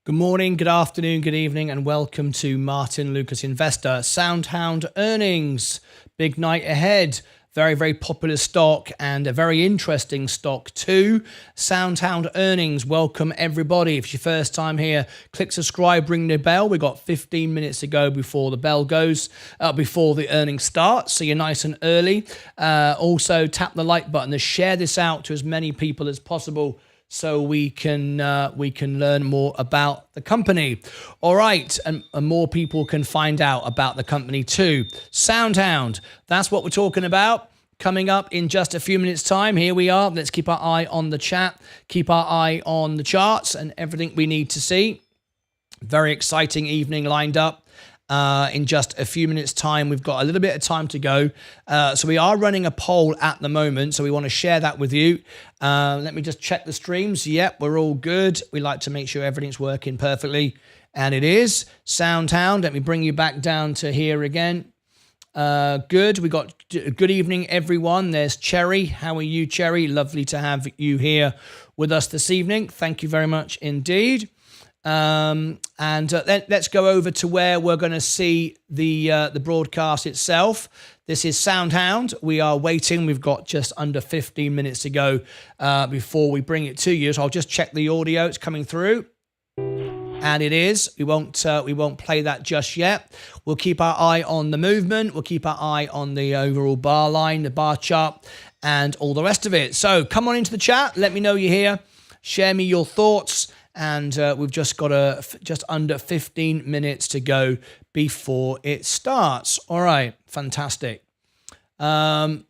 Good morning, good afternoon, good evening, and welcome to Martyn Lucas Investor SoundHound earnings. Big night ahead. Very, very popular stock and a very interesting stock too. SoundHound earnings. Welcome everybody. If it's your first time here, click subscribe, ring the bell. We've got 15 minutes to go before the bell goes, before the earnings start. So you're nice and early. Also tap the like button to share this out to as many people as possible, so we can learn more about the company. All right, and more people can find out about the company too. SoundHound, that's what we're talking about. Coming up in just a few minutes' time. Here we are. Let's keep our eye on the chat, keep our eye on the charts and everything we need to see. Very exciting evening lined up. In just a few minutes' time. We've got a little bit of time to go. So we are running a poll at the moment, so we want to share that with you. Let me just check the streams. Yep, we're all good. We like to make sure everything's working perfectly, and it is. SoundHound, let me bring you back down to here again. Good. We got good evening, everyone. There's Cherry. How are you, Cherry? Lovely to have you here with us this evening. Thank you very much indeed. Let's go over to where we're going to see the broadcast itself. This is SoundHound. We are waiting. We've got just under 15 minutes to go before we bring it to you. So I'll just check the audio. It's coming through, and it is. We won't play that just yet. We'll keep our eye on the movement. We'll keep our eye on the overall bar line, the bar chart, and all the rest of it. So come on into the chat. Let me know you're here. Share me your thoughts. And we've just got just under 15 minutes to go before it starts. All right, fantastic. Now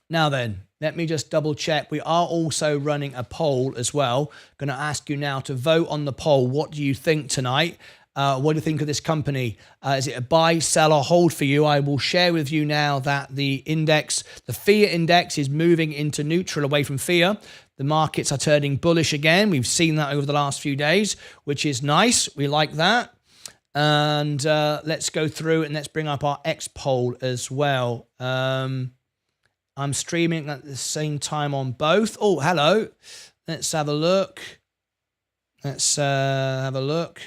then, let me just double check. We are also running a poll as well. Going to ask you now to vote on the poll. What do you think tonight? What do you think of this company? Is it a buy, sell, or hold for you? I will share with you now that the index, the fear index, is moving into neutral away from fear. The markets are turning bullish again. We've seen that over the last few days, which is nice. We like that. And let's go through and let's bring up our X poll as well. I'm streaming at the same time on both. Oh, hello. Let's have a look. Let's have a look.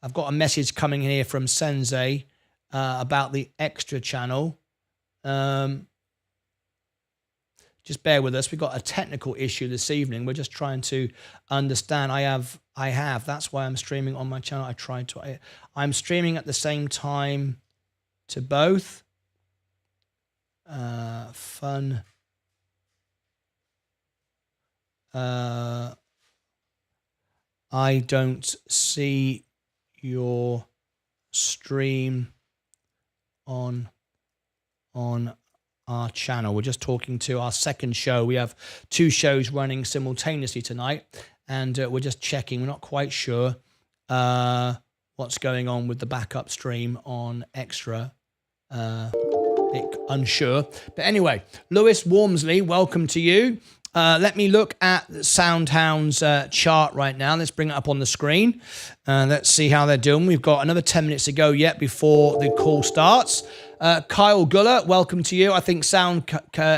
I've got a message coming in here from Sensei about the extra channel. Just bear with us. We've got a technical issue this evening. We're just trying to understand. I have. That's why I'm streaming on my channel. I'm streaming at the same time to both. Fun. I don't see your stream on our channel. We're just talking to our second show. We have two shows running simultaneously tonight, and we're just checking. We're not quite sure what's going on with the backup stream on Extra. Bit unsure. But anyway, Lewis Wormsley, welcome to you. Let me look at SoundHound's chart right now. Let's bring it up on the screen. Let's see how they're doing. We've got another 10 minutes to go yet before the call starts. Kyle Guller, welcome to you. I think Sound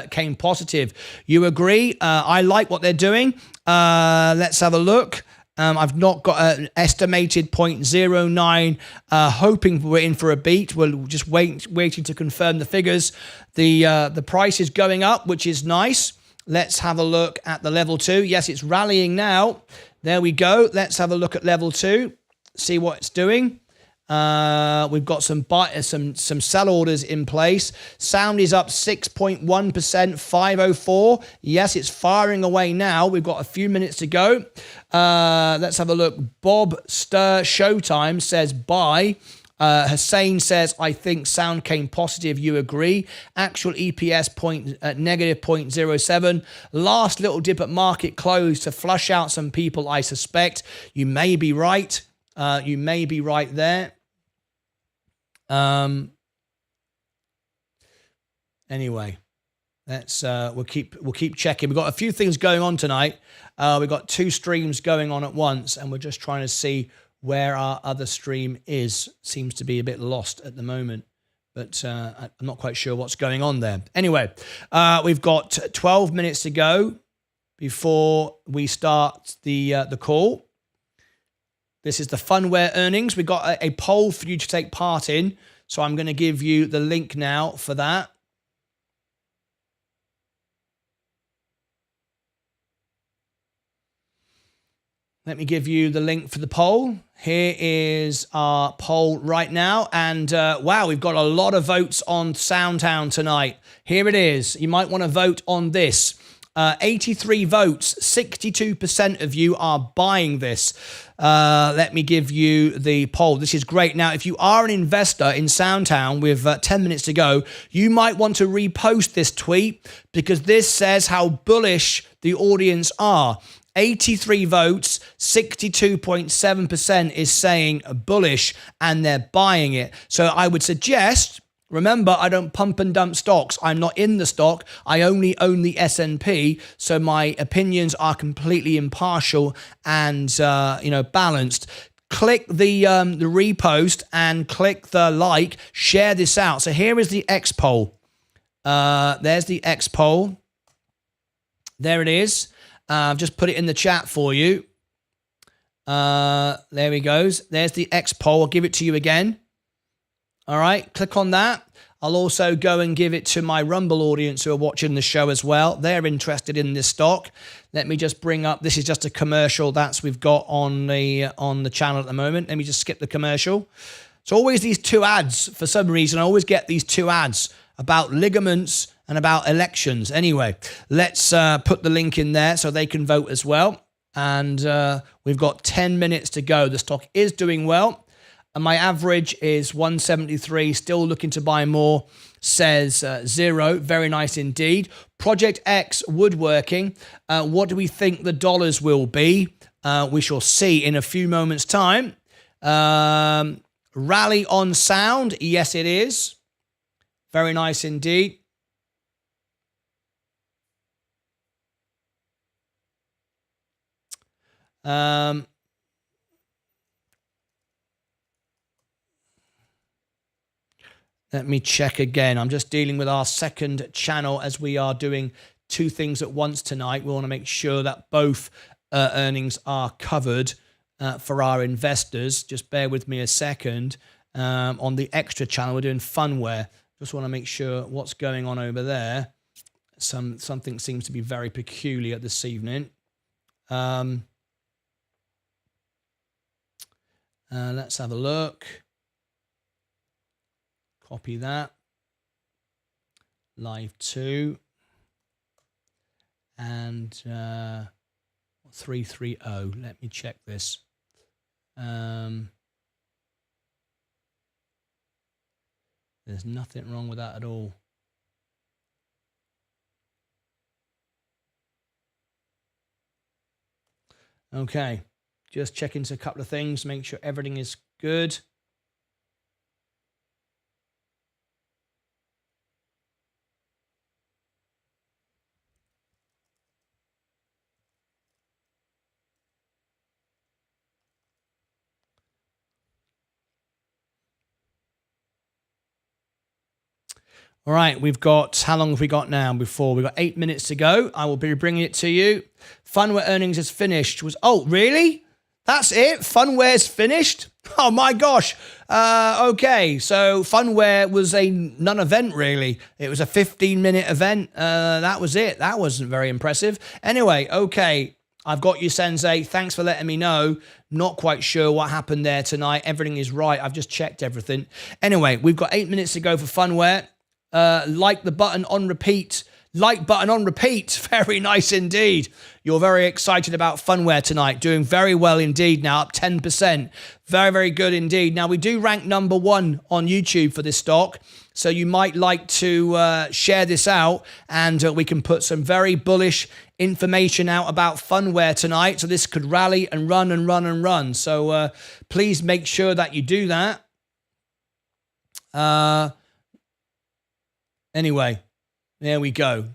came positive. You agree? I like what they're doing. Let's have a look. I've not got an estimated 0.09. Hoping we're in for a beat. We're just waiting to confirm the figures. The price is going up, which is nice. Let's have a look at the level 2. Yes, it's rallying now. There we go. Let's have a look at level 2. See what it's doing. We've got some sell orders in place. Sound is up 6.1%, 504. Yes, it's firing away now. We've got a few minutes to go. Let's have a look. Bob Stir Showtime says buy. Hussein says, I think Sound came positive. You agree? Actual EPS negative 0.07. Last little dip at market close to flush out some people, I suspect. You may be right. You may be right there. Anyway, let's we'll keep checking. We've got a few things going on tonight. We've got two streams going on at once, and we're just trying to see where our other stream is. Seems to be a bit lost at the moment, but I'm not quite sure what's going on there. Anyway, we've got 12 minutes to go. before we start the call. This is the Funware earnings. We've got a poll for you to take part in. So I'm going to give you the link now for that. Let me give you the link for the poll. Here is our poll right now. And wow, we've got a lot of votes on SoundHound tonight. Here it is. You might want to vote on this. 83 votes, 62% of you are buying this. Let me give you the poll. This is great. Now, if you are an investor in SoundHound with 10 minutes to go, you might want to repost this tweet because this says how bullish the audience are. 83 votes, 62.7% is saying bullish and they're buying it. So I would suggest, remember, I don't pump and dump stocks. I'm not in the stock. I only own the S&P. So my opinions are completely impartial and, balanced. Click the repost and click the like, share this out. So here is the X poll. There's the X poll. There it is. Just put it in the chat for you. There he goes. There's the X poll. I'll give it to you again. All right, click on that. I'll also go and give it to my Rumble audience who are watching the show as well. They're interested in this stock. Let me just bring up, this is just a commercial that's we've got on the channel at the moment. Let me just skip the commercial. So always these two ads, for some reason, I always get these two ads about ligaments and about elections. Anyway, let's put the link in there so they can vote as well. And we've got 10 minutes to go. The stock is doing well. And my average is 173, still looking to buy more, says 0. Very nice indeed. Project X Woodworking. What do we think the dollars will be? We shall see in a few moments' time. Rally on sound. Yes, it is. Very nice indeed. Let me check again. I'm just dealing with our second channel as we are doing two things at once tonight. We want to make sure that both earnings are covered for our investors. Just bear with me a second. On the extra channel, we're doing Funware. Just want to make sure what's going on over there. Something seems to be very peculiar this evening. Let's have a look. Copy that. Live 2. And 330. Let me check this. There's nothing wrong with that at all. Okay. Just checking a couple of things, make sure everything is good. All right, we've got, how long have we got now before? We've got 8 minutes to go. I will be bringing it to you. Funware earnings is finished. Oh, really? That's it? Funware's finished? Oh my gosh. Okay, so Funware was a non-event really. It was a 15-minute event. That was it. That wasn't very impressive. Anyway, okay. I've got you, Sensei. Thanks for letting me know. Not quite sure what happened there tonight. Everything is right. I've just checked everything. Anyway, we've got 8 minutes to go for Funware. Like the button on repeat. Like button on repeat. Very nice indeed. You're very excited about Funware tonight. Doing very well indeed now, up 10%. Very, very good indeed. Now, we do rank #1 on YouTube for this stock. So you might like to share this out and we can put some very bullish information out about Funware tonight. So this could rally and run and run and run. So please make sure that you do that. Anyway, there we go.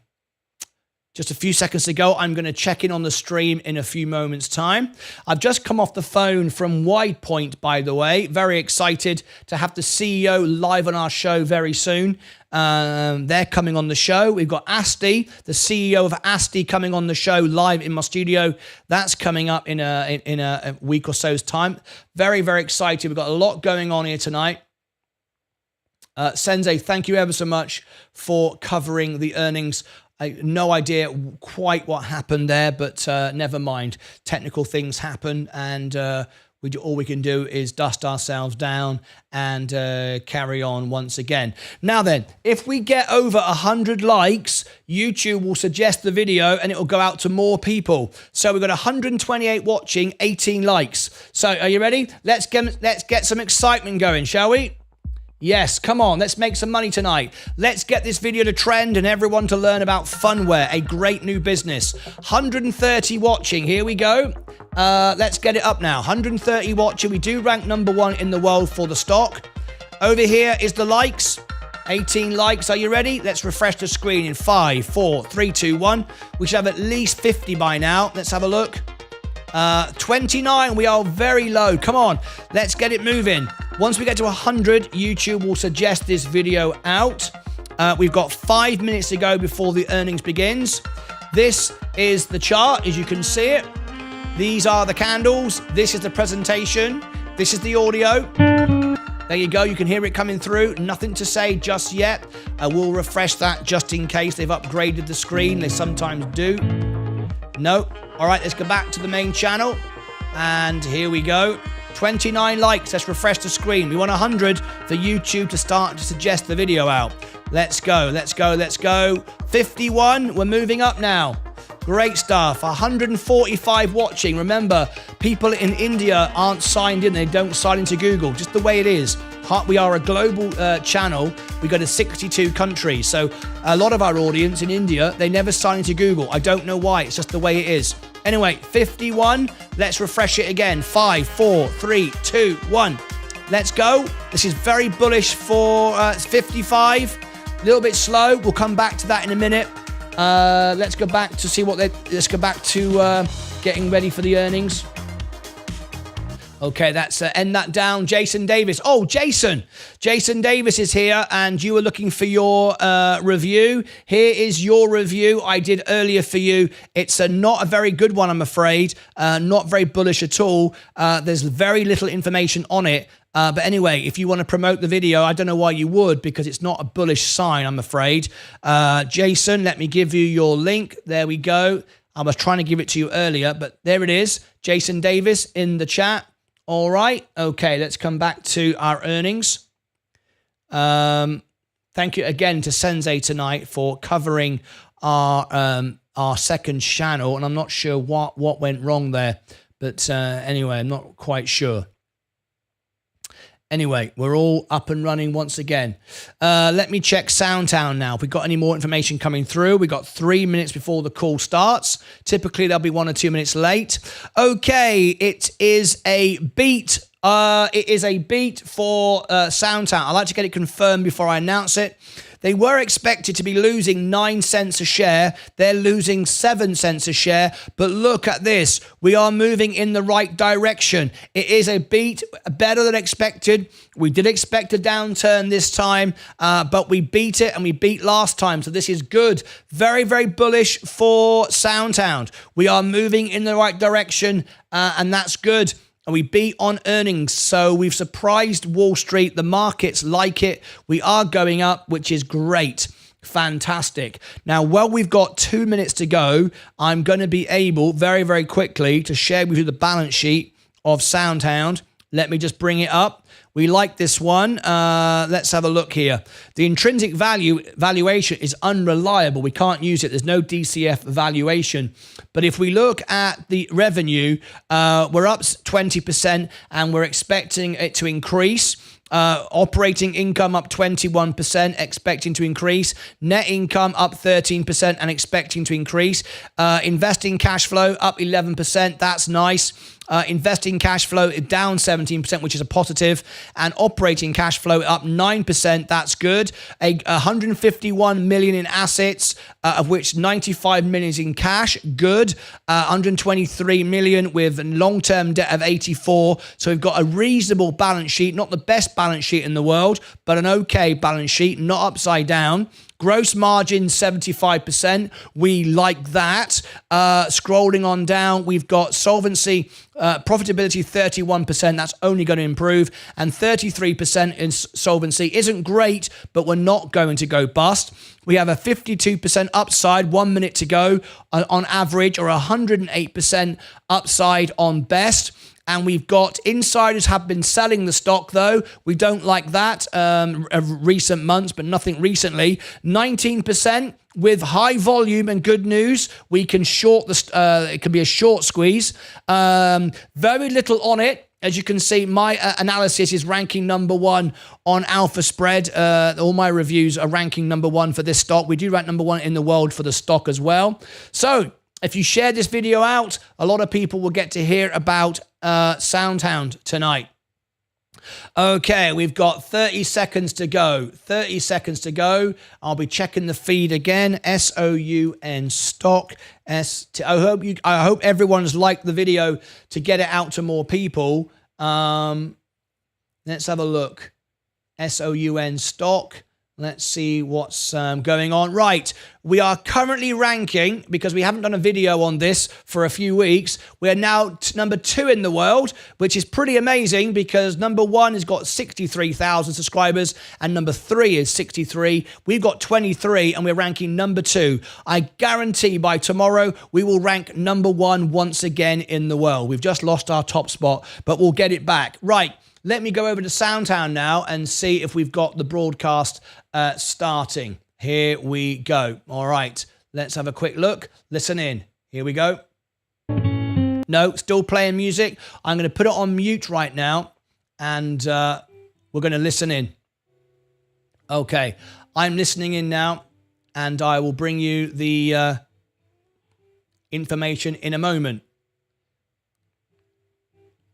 just a few seconds ago. I'm going to check in on the stream in a few moments' time. I've just come off the phone from WidePoint, by the way. Very excited to have the CEO live on our show very soon. They're coming on the show. We've got Asti, the CEO of Asti, coming on the show live in my studio. That's coming up in a week or so's time. Very, very excited. We've got a lot going on here tonight. Sensei, thank you ever so much for covering the earnings. I no idea quite what happened there, but never mind. Technical things happen, and all we can do is dust ourselves down and carry on once again. Now then, if we get over 100 likes, YouTube will suggest the video and it will go out to more people. So we've got 128 watching, 18 likes. So are you ready? Let's get some excitement going, shall we? Yes, come on, let's make some money tonight. Let's get this video to trend and everyone to learn about Funware, a great new business. 130 watching, here we go. Let's get it up now. 130 watching, we do rank #1 in the world for the stock. Over here is the likes, 18 likes. Are you ready? Let's refresh the screen in 5, 4, 3, 2, 1. We should have at least 50 by now. Let's have a look. 29, we are very low. Come on, let's get it moving. Once we get to 100, YouTube will suggest this video out. We've got 5 minutes to go before the earnings begins. This is the chart, as you can see it. These are the candles. This is the presentation. This is the audio. There you go. You can hear it coming through. Nothing to say just yet. We'll refresh that just in case they've upgraded the screen. They sometimes do. No. All right, let's go back to the main channel. And here we go. 29 likes. Let's refresh the screen. We want 100 for YouTube to start to suggest the video out. Let's go. Let's go. Let's go. 51. We're moving up now. Great stuff. 145 watching. Remember, people in India aren't signed in. They don't sign into Google. Just the way it is. We are a global channel. We go to 62 countries. So a lot of our audience in India, they never sign into Google. I don't know why. It's just the way it is. Anyway, 51. Let's refresh it again. 5, 4, 3, 2, 1. Let's go. This is very bullish for 55. A little bit slow. We'll come back to that in a minute. Let's go back to see let's go back to getting ready for the earnings. Okay, that's end that down. Jason Davis. Oh, Jason Davis is here, and you were looking for your review. Here is your review I did earlier for you. It's not a very good one, I'm afraid. Not very bullish at all. There's very little information on it. But anyway, if you want to promote the video, I don't know why you would, because it's not a bullish sign, I'm afraid. Jason, let me give you your link. There we go. I was trying to give it to you earlier, but there it is. Jason Davis in the chat. All right. Okay, let's come back to our earnings. Thank you again to Sensei tonight for covering our second channel, and I'm not sure what went wrong there, but anyway, I'm not quite sure. Anyway, we're all up and running once again. Let me check SoundHound now. If we've got any more information coming through. We've got 3 minutes before the call starts. Typically, they'll be 1 or 2 minutes late. Okay, it is a beat. It is a beat for SoundHound. I like to get it confirmed before I announce it. They were expected to be losing 9 cents a share. They're losing 7 cents a share. But look at this. We are moving in the right direction. It is a beat, better than expected. We did expect a downturn this time, but we beat it, and we beat last time. So this is good. Very, very bullish for SoundHound. We are moving in the right direction, and that's good. And we beat on earnings, so we've surprised Wall Street. The markets like it. We are going up, which is great. Fantastic. Now, while we've got 2 minutes to go, I'm going to be able very, very quickly to share with you the balance sheet of SoundHound. Let me just bring it up. We like this one. Let's have a look here. The intrinsic valuation is unreliable. We can't use it. There's no DCF valuation. But if we look at the revenue, we're up 20%, and we're expecting it to increase. Operating income up 21%, expecting to increase. Net income up 13% and expecting to increase. Investing cash flow up 11%. That's nice. Investing cash flow down 17%, which is a positive. positive, and operating cash flow up 9%. That's good. 151 million in assets, of which 95 million is in cash. Good. 123 million with long-term debt of 84. So we've got a reasonable balance sheet, not the best balance sheet in the world, but an okay balance sheet, not upside down. Gross margin 75%. We like that. Scrolling on down, we've got solvency, profitability 31%. That's only going to improve. And 33% in solvency isn't great, but we're not going to go bust. We have a 52% upside, 1 minute to go on average, or 108% upside on best. And we've got insiders have been selling the stock, though. We don't like that of recent months, but nothing recently. 19% with high volume and good news. We can short it can be a short squeeze. Very little on it. As you can see, my analysis is ranking number 1 on Alpha Spread. All my reviews are ranking number 1 for this stock. We do rank number 1 in the world for the stock as well. So if you share this video out, a lot of people will get to hear about SoundHound tonight. Okay, we've got 30 seconds to go. 30 seconds to go. I'll be checking the feed again. SOUN stock. I hope everyone's liked the video to get it out to more people. Let's have a look. SOUN stock. Let's see what's going on. Right, we are currently ranking, because we haven't done a video on this for a few weeks, we are now number 2 in the world, which is pretty amazing, because number 1 has got 63,000 subscribers and number 3 is 63. We've got 23 and we're ranking number 2. I guarantee by tomorrow we will rank number 1 once again in the world. We've just lost our top spot, but we'll get it back. Right. Let me go over to SoundHound now and see if we've got the broadcast starting. Here we go. All right, let's have a quick look. Listen in. Here we go. No, still playing music. I'm going to put it on mute right now, and we're going to listen in. Okay, I'm listening in now, and I will bring you the information in a moment.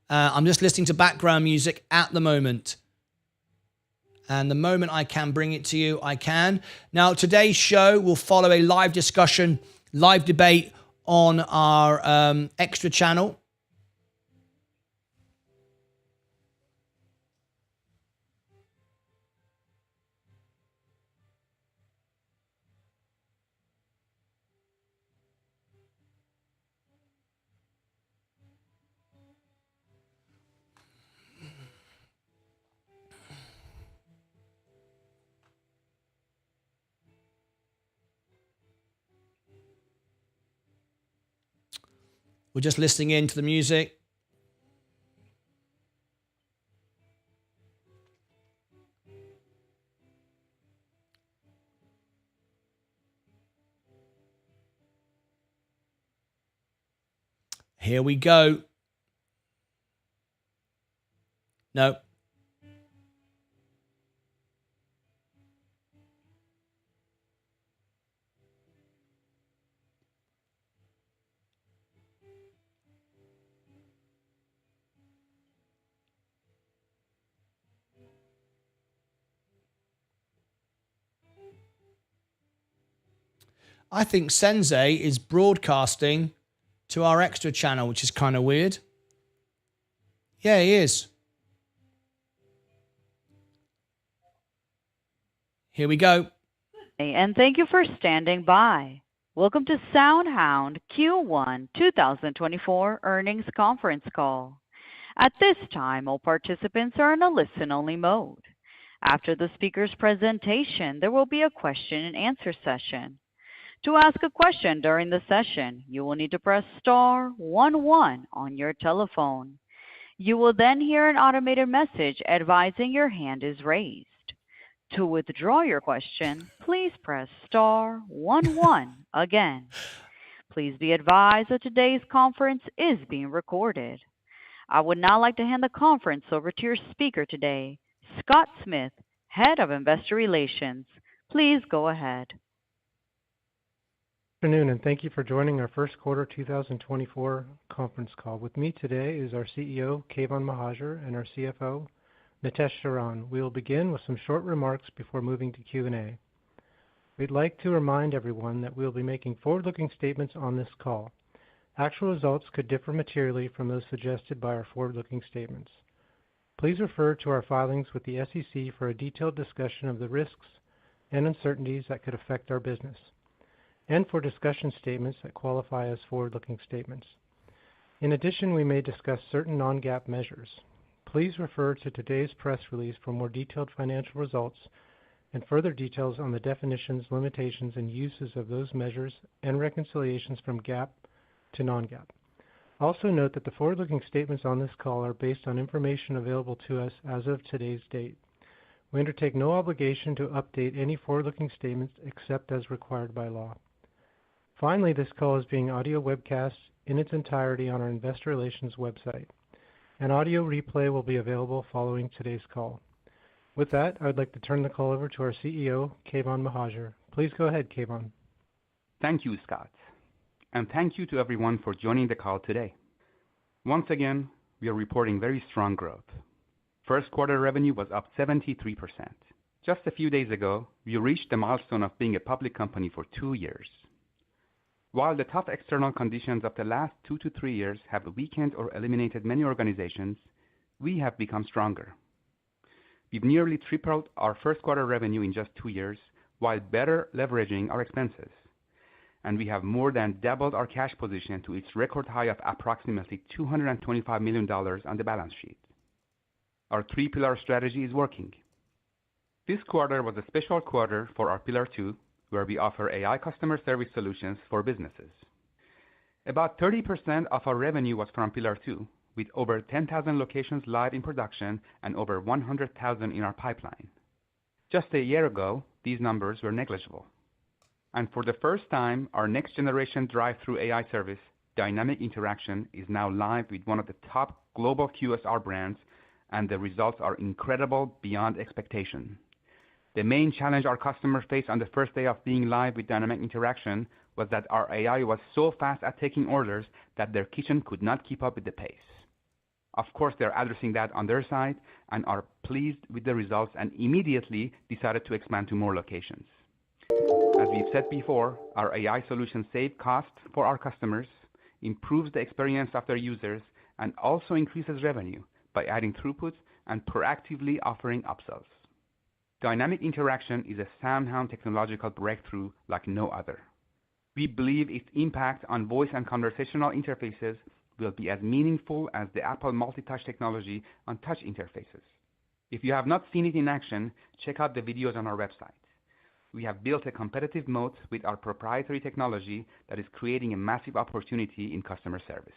I'm just listening to background music at the moment. And the moment I can bring it to you, I can. Now, today's show will follow a live discussion, live debate on our extra channel. We're just listening in to the music. Here we go. No. I think Sensei is broadcasting to our extra channel, which is kind of weird. Yeah, he is. Here we go. And thank you for standing by. Welcome to SoundHound Q1 2024 earnings conference call. At this time, all participants are in a listen-only mode. After the speaker's presentation, there will be a question and answer session. To ask a question during the session, you will need to press star 11 on your telephone. You will then hear an automated message advising your hand is raised. To withdraw your question, please press star 11 again. Please be advised that today's conference is being recorded. I would now like to hand the conference over to your speaker today, Scott Smith, Head of Investor Relations. Please go ahead. Good afternoon, and thank you for joining our first quarter 2024 conference call. With me today is our CEO, Keyvan Mohajer, and our CFO, Nitesh Sharan. We will begin with some short remarks before moving to Q&A. We'd like to remind everyone that we will be making forward-looking statements on this call. Actual results could differ materially from those suggested by our forward-looking statements. Please refer to our filings with the SEC for a detailed discussion of the risks and uncertainties that could affect our business, and for discussion statements that qualify as forward-looking statements. In addition, we may discuss certain non-GAAP measures. Please refer to today's press release for more detailed financial results and further details on the definitions, limitations, and uses of those measures and reconciliations from GAAP to non-GAAP. Also note that the forward-looking statements on this call are based on information available to us as of today's date. We undertake no obligation to update any forward-looking statements except as required by law. Finally, this call is being audio webcast in its entirety on our investor relations website. An audio replay will be available following today's call. With that, I would like to turn the call over to our CEO, Keyvan Mohajer. Please go ahead, Keyvan. Thank you, Scott. And thank you to everyone for joining the call today. Once again, we are reporting very strong growth. First quarter revenue was up 73%. Just a few days ago, we reached the milestone of being a public company for 2 years. While the tough external conditions of the last 2 to 3 years have weakened or eliminated many organizations, we have become stronger. We've nearly tripled our first quarter revenue in just 2 years while better leveraging our expenses. And we have more than doubled our cash position to its record high of approximately $225 million on the balance sheet. Our 3-pillar strategy is working. This quarter was a special quarter for our Pillar 2, where we offer AI customer service solutions for businesses. About 30% of our revenue was from Pillar 2, with over 10,000 locations live in production and over 100,000 in our pipeline. Just a year ago, these numbers were negligible. And for the first time, our next-generation drive-thru AI service, Dynamic Interaction, is now live with one of the top global QSR brands, and the results are incredible beyond expectation. The main challenge our customers faced on the first day of being live with Dynamic Interaction was that our AI was so fast at taking orders that their kitchen could not keep up with the pace. Of course, they're addressing that on their side and are pleased with the results and immediately decided to expand to more locations. As we've said before, our AI solution saves costs for our customers, improves the experience of their users, and also increases revenue by adding throughput and proactively offering upsells. Dynamic Interaction is a SoundHound technological breakthrough like no other. We believe its impact on voice and conversational interfaces will be as meaningful as the Apple multi-touch technology on touch interfaces. If you have not seen it in action, check out the videos on our website. We have built a competitive moat with our proprietary technology that is creating a massive opportunity in customer service.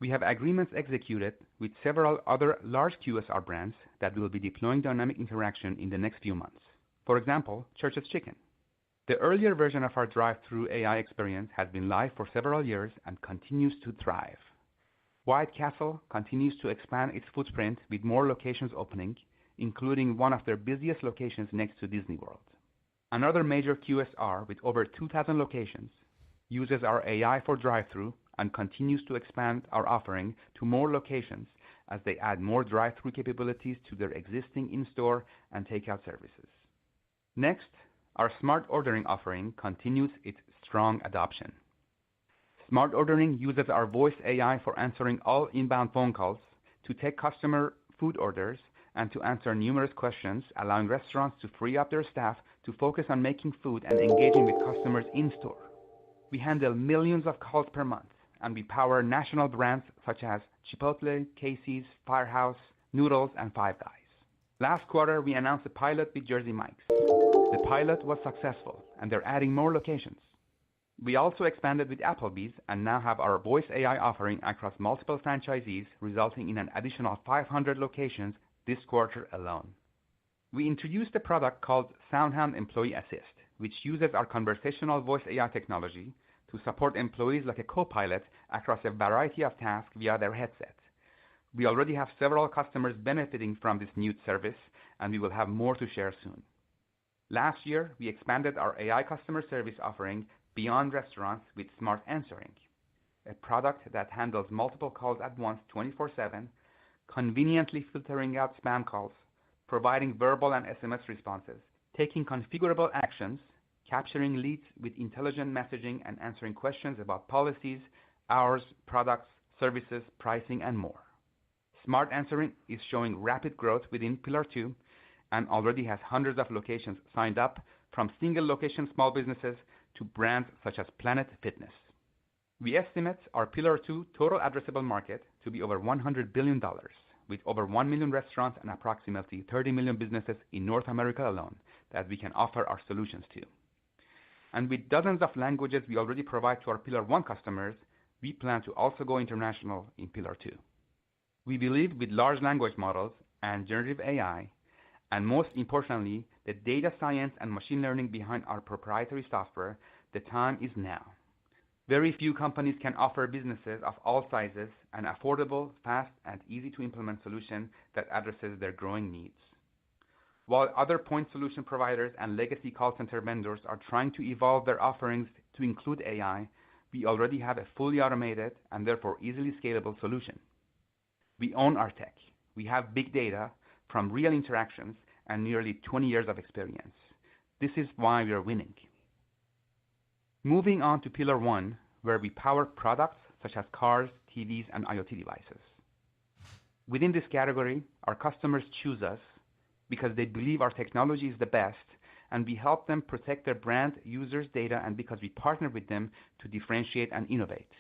We have agreements executed with several other large QSR brands that will be deploying Dynamic Interaction in the next few months. For example, Church's Chicken. The earlier version of our drive-thru AI experience has been live for several years and continues to thrive. White Castle continues to expand its footprint with more locations opening, including one of their busiest locations next to Disney World. Another major QSR with over 2,000 locations uses our AI for drive-thru and continues to expand our offering to more locations as they add more drive-thru capabilities to their existing in-store and takeout services. Next, our smart ordering offering continues its strong adoption. Smart ordering uses our voice AI for answering all inbound phone calls, to take customer food orders, and to answer numerous questions, allowing restaurants to free up their staff to focus on making food and engaging with customers in-store. We handle millions of calls per month, and we power national brands such as Chipotle, Casey's, Firehouse, Noodles, and Five Guys. Last quarter, we announced a pilot with Jersey Mike's. The pilot was successful, and they're adding more locations. We also expanded with Applebee's and now have our voice AI offering across multiple franchisees, resulting in an additional 500 locations this quarter alone. We introduced a product called SoundHound Employee Assist, which uses our conversational voice AI technology to support employees like a co-pilot across a variety of tasks via their headset. We already have several customers benefiting from this new service, and we will have more to share soon. Last year, we expanded our AI customer service offering beyond restaurants with Smart Answering, a product that handles multiple calls at once 24/7, conveniently filtering out spam calls, providing verbal and SMS responses, taking configurable actions, capturing leads with intelligent messaging, and answering questions about policies, hours, products, services, pricing, and more. Smart Answering is showing rapid growth within Pillar 2 and already has hundreds of locations signed up, from single-location small businesses to brands such as Planet Fitness. We estimate our Pillar 2 total addressable market to be over $100 billion, with over 1 million restaurants and approximately 30 million businesses in North America alone that we can offer our solutions to. And with dozens of languages we already provide to our Pillar 1 customers, we plan to also go international in Pillar 2. We believe with large language models and generative AI, and most importantly, the data science and machine learning behind our proprietary software, the time is now. Very few companies can offer businesses of all sizes an affordable, fast, and easy-to-implement solution that addresses their growing needs. While other point solution providers and legacy call center vendors are trying to evolve their offerings to include AI, we already have a fully automated and therefore easily scalable solution. We own our tech. We have big data from real interactions and nearly 20 years of experience. This is why we are winning. Moving on to Pillar 1, where we power products such as cars, TVs, and IoT devices. Within this category, our customers choose us because they believe our technology is the best, and we help them protect their brand, users' data, and because we partner with them to differentiate and innovate.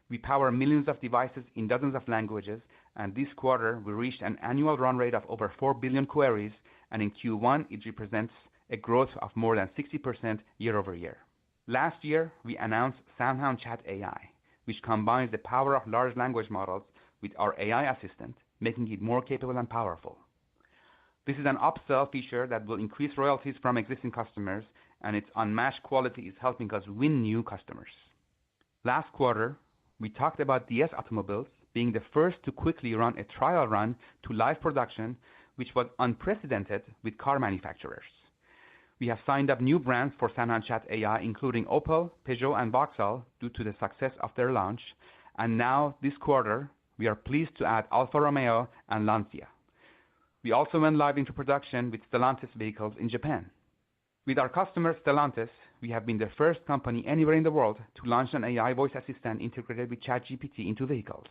We power millions of devices in dozens of languages, and this quarter we reached an annual run rate of over 4 billion queries, and in Q1 it represents a growth of more than 60% year over year. Last year, we announced SoundHound AI, which combines the power of large language models with our AI assistant, making it more capable and powerful. This is an upsell feature that will increase royalties from existing customers, and its unmatched quality is helping us win new customers. Last quarter, we talked about DS Automobiles being the first to quickly run a trial run to live production, which was unprecedented with car manufacturers. We have signed up new brands for SoundHound AI, including Opel, Peugeot, and Vauxhall, due to the success of their launch. And now, this quarter, we are pleased to add Alfa Romeo and Lancia. We also went live into production with Stellantis vehicles in Japan. With our customer Stellantis, we have been the first company anywhere in the world to launch an AI voice assistant integrated with ChatGPT into vehicles.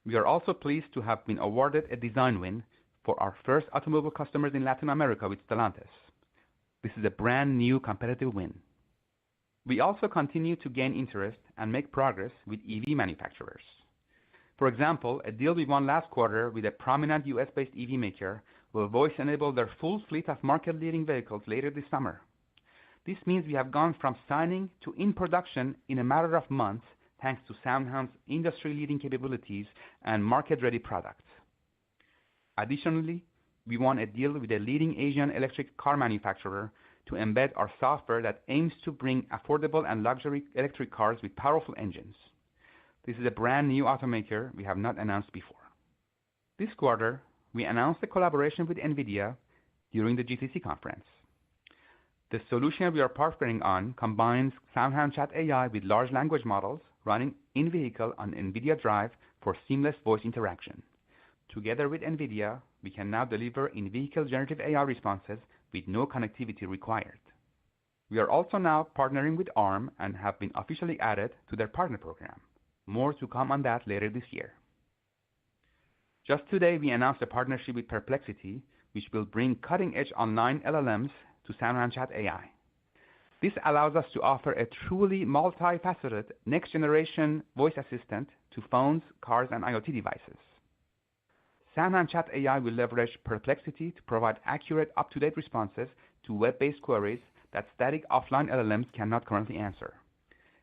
We are also pleased to have been awarded a design win for our first automobile customers in Latin America with Stellantis. This is a brand new competitive win. We also continue to gain interest and make progress with EV manufacturers. For example, a deal we won last quarter with a prominent US-based EV maker will voice enable their full fleet of market-leading vehicles later this summer. This means we have gone from signing to in production in a matter of months, thanks to SoundHound's industry-leading capabilities and market-ready products. Additionally, we won a deal with a leading Asian electric car manufacturer to embed our software that aims to bring affordable and luxury electric cars with powerful engines. This is a brand new automaker we have not announced before. This quarter, we announced a collaboration with NVIDIA during the GTC conference. The solution we are partnering on combines SoundHound AI with large language models running in-vehicle on NVIDIA Drive for seamless voice interaction. Together with NVIDIA, we can now deliver in-vehicle generative AI responses with no connectivity required. We are also now partnering with ARM and have been officially added to their partner program. More to come on that later this year. Just today, we announced a partnership with Perplexity, which will bring cutting-edge online LLMs to SoundHound AI. This allows us to offer a truly multifaceted next-generation voice assistant to phones, cars, and IoT devices. SoundHound AI will leverage Perplexity to provide accurate, up-to-date responses to web-based queries that static offline LLMs cannot currently answer,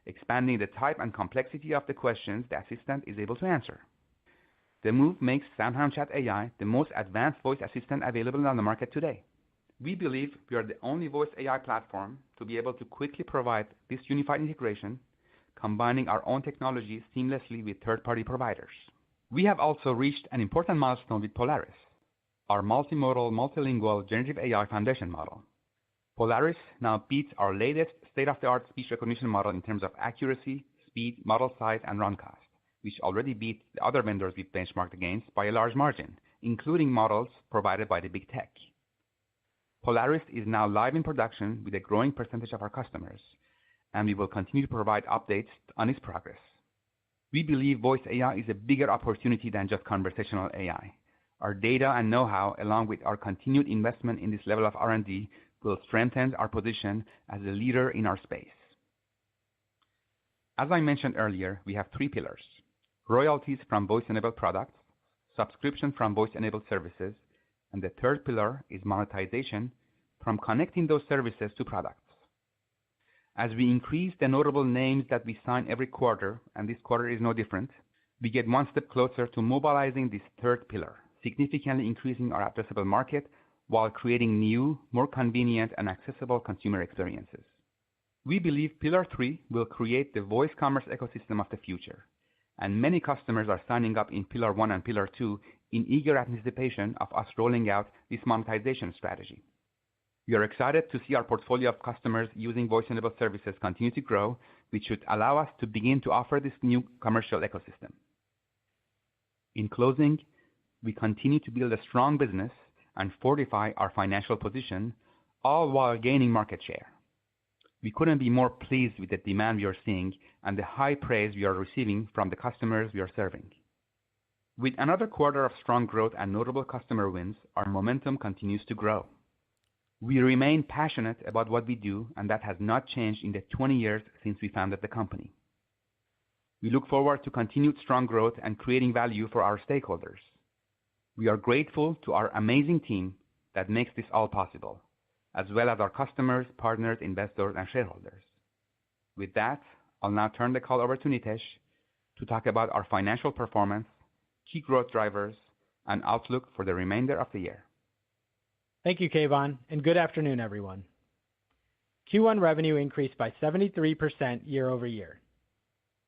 expanding the type and complexity of the questions the assistant is able to answer. The move makes SoundHound AI the most advanced voice assistant available on the market today. We believe we are the only voice AI platform to be able to quickly provide this unified integration, combining our own technology seamlessly with third-party providers. We have also reached an important milestone with Polaris, our multimodal, multilingual generative AI foundation model. Polaris now beats our latest state-of-the-art speech recognition model in terms of accuracy, speed, model size, and run cost. which already beat the other vendors we benchmarked against by a large margin, including models provided by the big tech. Polaris is now live in production with a growing percentage of our customers, and we will continue to provide updates on its progress. We believe voice AI is a bigger opportunity than just conversational AI. Our data and know-how, along with our continued investment in this level of R&D, will strengthen our position as a leader in our space. As I mentioned earlier, we have three pillars: royalties from voice-enabled products, subscription from voice-enabled services, and the third pillar is monetization from connecting those services to products. As we increase the notable names that we sign every quarter, and this quarter is no different, we get one step closer to mobilizing this third pillar, significantly increasing our addressable market while creating new, more convenient and accessible consumer experiences. We believe Pillar 3 will create the voice commerce ecosystem of the future, and many customers are signing up in Pillar 1 and Pillar 2 in eager anticipation of us rolling out this monetization strategy. We are excited to see our portfolio of customers using voice-enabled services continue to grow, which should allow us to begin to offer this new commercial ecosystem. In closing, we continue to build a strong business and fortify our financial position, all while gaining market share. We couldn't be more pleased with the demand we are seeing and the high praise we are receiving from the customers we are serving. With another quarter of strong growth and notable customer wins, our momentum continues to grow. We remain passionate about what we do, and that has not changed in the 20 years since we founded the company. We look forward to continued strong growth and creating value for our stakeholders. We are grateful to our amazing team that makes this all possible, as well as our customers, partners, investors, and shareholders. With that, I'll now turn the call over to Nitesh to talk about our financial performance, key growth drivers, and outlook for the remainder of the year. Thank you, Keyvan, and good afternoon, everyone. Q1 revenue increased by 73% year over year.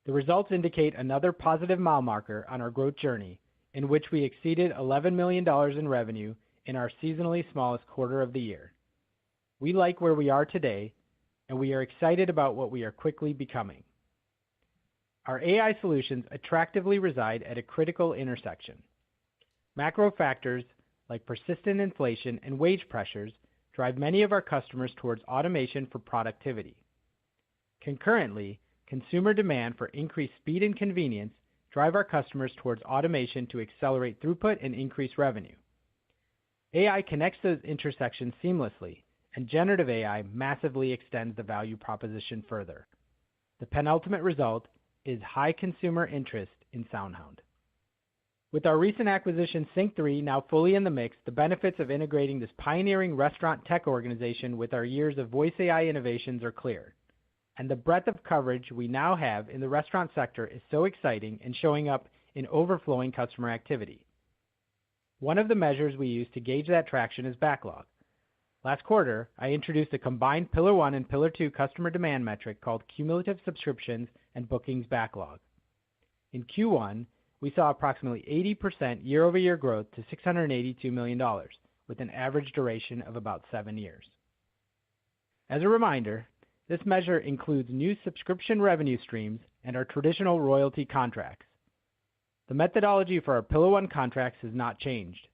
The results indicate another positive mile marker on our growth journey, in which we exceeded $11 million in revenue in our seasonally smallest quarter of the year. We like where we are today, and we are excited about what we are quickly becoming. Our AI solutions attractively reside at a critical intersection. Macro factors like persistent inflation and wage pressures drive many of our customers towards automation for productivity. Concurrently, consumer demand for increased speed and convenience drive our customers towards automation to accelerate throughput and increase revenue. AI connects those intersections seamlessly, and generative AI massively extends the value proposition further. The penultimate result is high consumer interest in SoundHound. With our recent acquisition Sync3 now fully in the mix, the benefits of integrating this pioneering restaurant tech organization with our years of voice AI innovations are clear, and the breadth of coverage we now have in the restaurant sector is so exciting and showing up in overflowing customer activity. One of the measures we use to gauge that traction is backlog. Last quarter, I introduced a combined Pillar 1 and Pillar 2 customer demand metric called cumulative subscriptions and bookings backlog. In Q1, we saw approximately 80% year-over-year growth to $682 million, with an average duration of about 7 years. As a reminder, this measure includes new subscription revenue streams and our traditional royalty contracts. The methodology for our Pillar 1 contracts has not changed.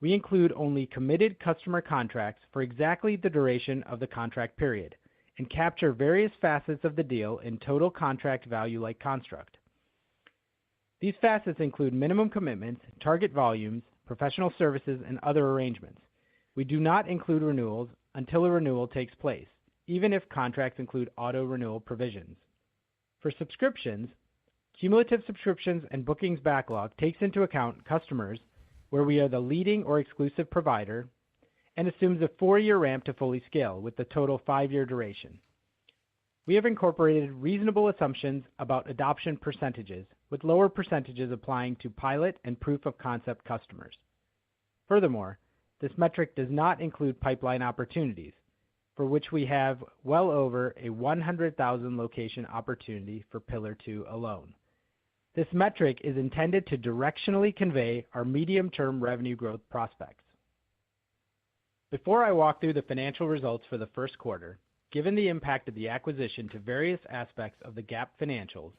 We include only committed customer contracts for exactly the duration of the contract period and capture various facets of the deal in total contract value-like construct. These facets include minimum commitments, target volumes, professional services, and other arrangements. We do not include renewals until a renewal takes place, even if contracts include auto-renewal provisions. For subscriptions, cumulative subscriptions and bookings backlog takes into account customers where we are the leading or exclusive provider and assumes a 4-year ramp to fully scale with the total 5-year duration. We have incorporated reasonable assumptions about adoption percentages, with lower percentages applying to pilot and proof of concept customers. Furthermore, this metric does not include pipeline opportunities, for which we have well over a 100,000 location opportunity for Pillar 2 alone. This metric is intended to directionally convey our medium-term revenue growth prospects. Before I walk through the financial results for the first quarter, given the impact of the acquisition to various aspects of the GAAP financials,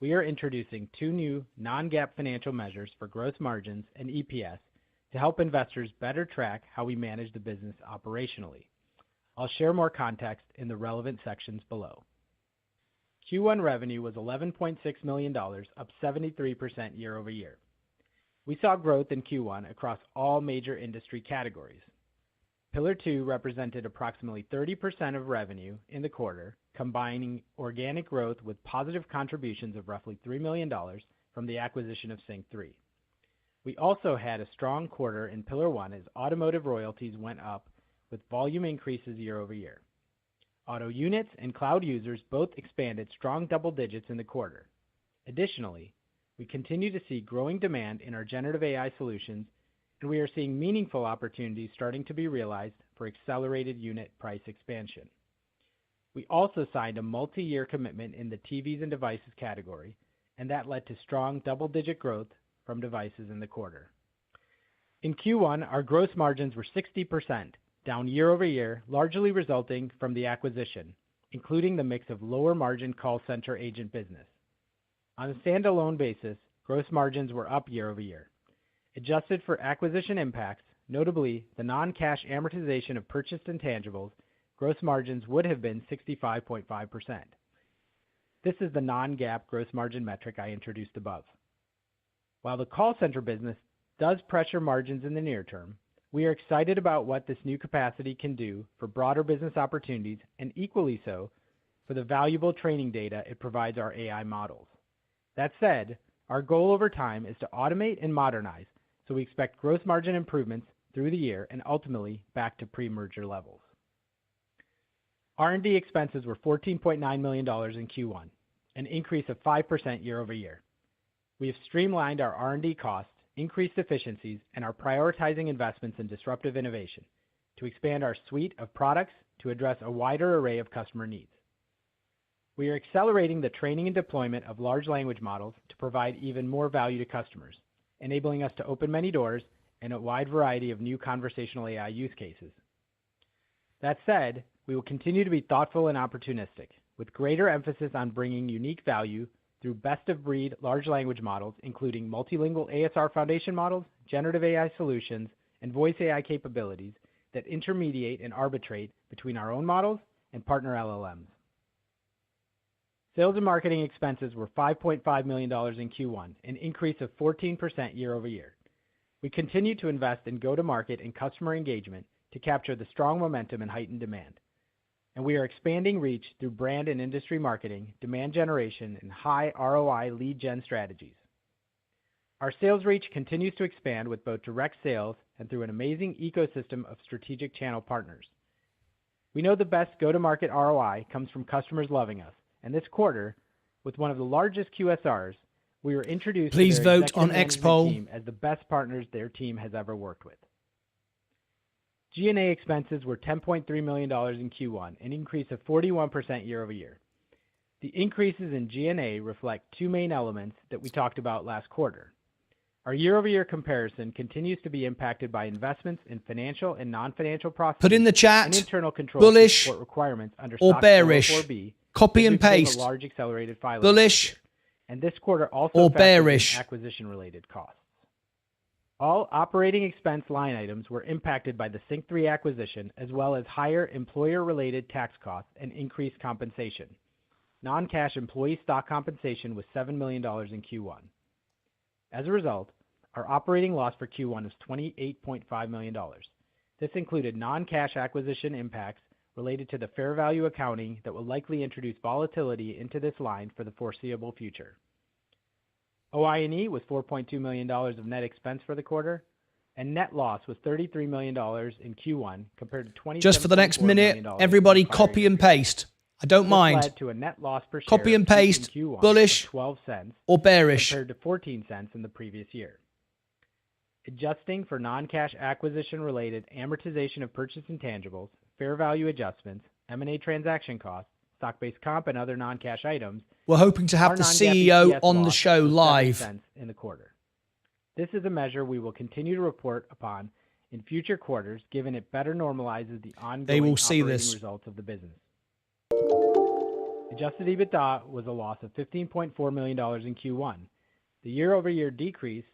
we are introducing two new non-GAAP financial measures for gross margins and EPS to help investors better track how we manage the business operationally. I'll share more context in the relevant sections below. Q1 revenue was $11.6 million, up 73% year over year. We saw growth in Q1 across all major industry categories. Pillar 2 represented approximately 30% of revenue in the quarter, combining organic growth with positive contributions of roughly $3 million from the acquisition of Sync3. We also had a strong quarter in Pillar 1 as automotive royalties went up with volume increases year over year. Auto units and cloud users both expanded strong double digits in the quarter. Additionally, we continue to see growing demand in our generative AI solutions, and we are seeing meaningful opportunities starting to be realized for accelerated unit price expansion. We also signed a multi-year commitment in the TVs and devices category, and that led to strong double-digit growth from devices in the quarter. In Q1, our gross margins were 60%, down year over year, largely resulting from the acquisition, including the mix of lower margin call center agent business. On a standalone basis, gross margins were up year over year. Adjusted for acquisition impacts, notably the non-cash amortization of purchased intangibles, gross margins would have been 65.5%. This is the non-GAAP gross margin metric I introduced above. While the call center business does pressure margins in the near term, we are excited about what this new capacity can do for broader business opportunities and equally so for the valuable training data it provides our AI models. That said, our goal over time is to automate and modernize, so we expect gross margin improvements through the year and ultimately back to pre-merger levels. R&D expenses were $14.9 million in Q1, an increase of 5% year over year. We have streamlined our R&D costs, increased efficiencies, and are prioritizing investments in disruptive innovation to expand our suite of products to address a wider array of customer needs. We are accelerating the training and deployment of large language models to provide even more value to customers, enabling us to open many doors and a wide variety of new conversational AI use cases. That said, we will continue to be thoughtful and opportunistic, with greater emphasis on bringing unique value through best-of-breed large language models, including multilingual ASR foundation models, generative AI solutions, and voice AI capabilities that intermediate and arbitrate between our own models and partner LLMs. Sales and marketing expenses were $5.5 million in Q1, an increase of 14% year over year. We continue to invest in go-to-market and customer engagement to capture the strong momentum and heightened demand. And we are expanding reach through brand and industry marketing, demand generation, and high ROI lead gen strategies. Our sales reach continues to expand with both direct sales and through an amazing ecosystem of strategic channel partners. We know the best go-to-market ROI comes from customers loving us. And this quarter, with one of the largest QSRs, we were introduced to their executive management team as the best partners their team has ever worked with. G&A expenses were $10.3 million in Q1, an increase of 41% year over year. The increases in G&A reflect two main elements that we talked about last quarter. Our year-over-year comparison continues to be impacted by investments in financial and non-financial processes. Put in the chat, and internal control bullish requirements under or SOX bearish. 404B, Copy and paste. A large accelerated filing bullish structure. And this quarter also or bearish. Acquisition-related costs. All operating expense line items were impacted by the Sync3 acquisition, as well as higher employer-related tax costs and increased compensation. Non-cash employee stock compensation was $7 million in Q1. As a result, our operating loss for Q1 was $28.5 million. This included non-cash acquisition impacts related to the fair value accounting that will likely introduce volatility into this line for the foreseeable future. OI&E was $4.2 million of net expense for the quarter, and net loss was $33 million in Q1 compared to $27.4 Just for the next minute, everybody copy and paste. I don't mind. Led to a net loss per share copy and paste, in Q1 bullish of 12 cents or bearish. compared to 14 cents in the previous year. Adjusting for non-cash acquisition-related amortization of purchased intangibles, fair value adjustments, M&A transaction costs, stock-based comp, and other non-cash items, we're hoping to have the CEO on the show live in the quarter. This is a measure we will continue to report upon in future quarters, given it better normalizes the ongoing operating results of the business. Adjusted EBITDA was a loss of $15.4 million in Q1. The year-over-year decrease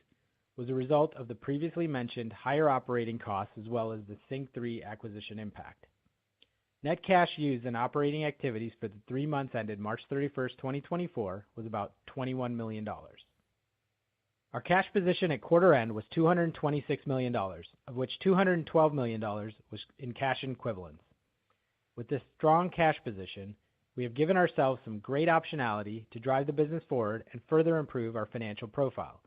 was a result of the previously mentioned higher operating costs as well as the Sync3 acquisition impact. Net cash used in operating activities for the 3 months ended March 31st, 2024 was about $21 million. Our cash position at quarter end was $226 million, of which $212 million was in cash equivalents. With this strong cash position, we have given ourselves some great optionality to drive the business forward and further improve our financial profile.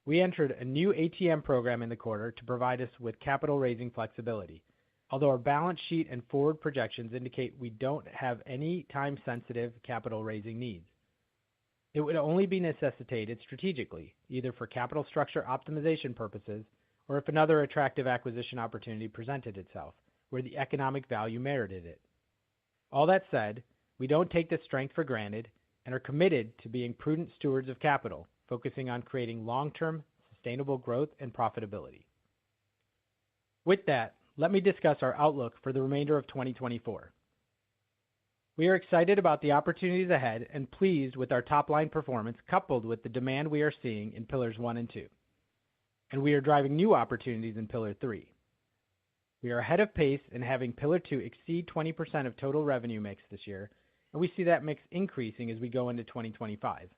We entered a new ATM program in the quarter to provide us with capital raising flexibility. Although our balance sheet and forward projections indicate we don't have any time-sensitive capital raising needs. It would only be necessitated strategically, either for capital structure optimization purposes or if another attractive acquisition opportunity presented itself, where the economic value merited it. All that said, we don't take this strength for granted and are committed to being prudent stewards of capital, focusing on creating long-term, sustainable growth and profitability. With that, let me discuss our outlook for the remainder of 2024. We are excited about the opportunities ahead and pleased with our top-line performance coupled with the demand we are seeing in Pillars 1 and 2. And we are driving new opportunities in Pillar 3. We are ahead of pace in having Pillar 2 exceed 20% of total revenue mix this year, and we see that mix increasing as we go into 2025.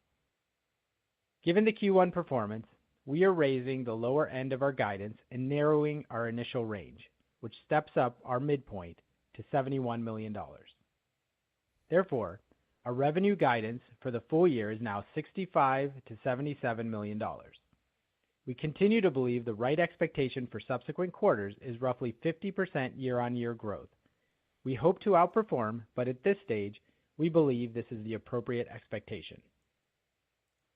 Given the Q1 performance, we are raising the lower end of our guidance and narrowing our initial range, which steps up our midpoint to $71 million. Therefore, our revenue guidance for the full year is now $65 to $77 million. We continue to believe the right expectation for subsequent quarters is roughly 50% year-on-year growth. We hope to outperform, but at this stage, we believe this is the appropriate expectation.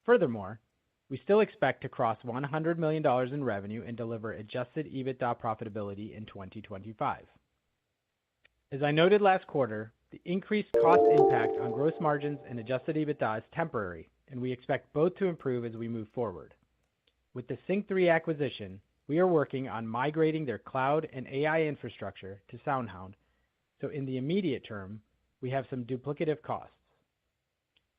Furthermore, we still expect to cross $100 million in revenue and deliver adjusted EBITDA profitability in 2025. As I noted last quarter, the increased cost impact on gross margins and adjusted EBITDA is temporary, and we expect both to improve as we move forward. With the Sync3 acquisition, we are working on migrating their cloud and AI infrastructure to SoundHound, so in the immediate term, we have some duplicative costs.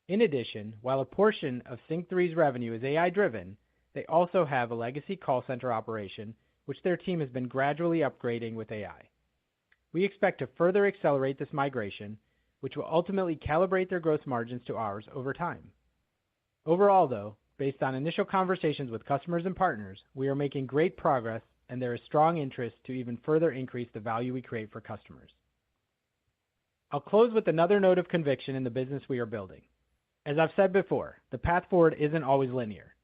In addition, while a portion of Sync3's revenue is AI-driven, they also have a legacy call center operation, which their team has been gradually upgrading with AI. We expect to further accelerate this migration, which will ultimately calibrate their gross margins to ours over time. Overall, though, based on initial conversations with customers and partners, we are making great progress, and there is strong interest to even further increase the value we create for customers. I'll close with another note of conviction in the business we are building. As I've said before, the path forward isn't always linear.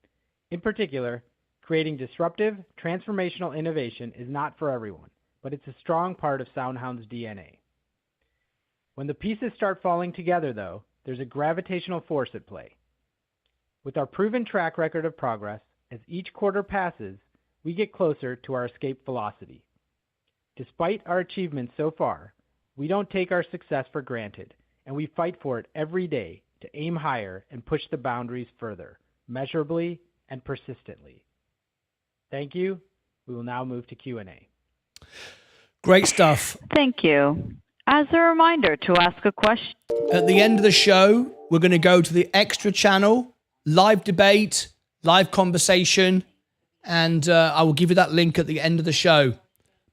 In particular, creating disruptive, transformational innovation is not for everyone, but it's a strong part of SoundHound's DNA. When the pieces start falling together, though, there's a gravitational force at play. With our proven track record of progress, as each quarter passes, we get closer to our escape velocity. Despite our achievements so far, we don't take our success for granted, and we fight for it every day to aim higher and push the boundaries further, measurably and persistently. Thank you. We will now move to Q&A. Great stuff. Thank you. As a reminder to ask a question. At the end of the show, we're going to go to the extra channel, live debate, live conversation, and I will give you that link at the end of the show.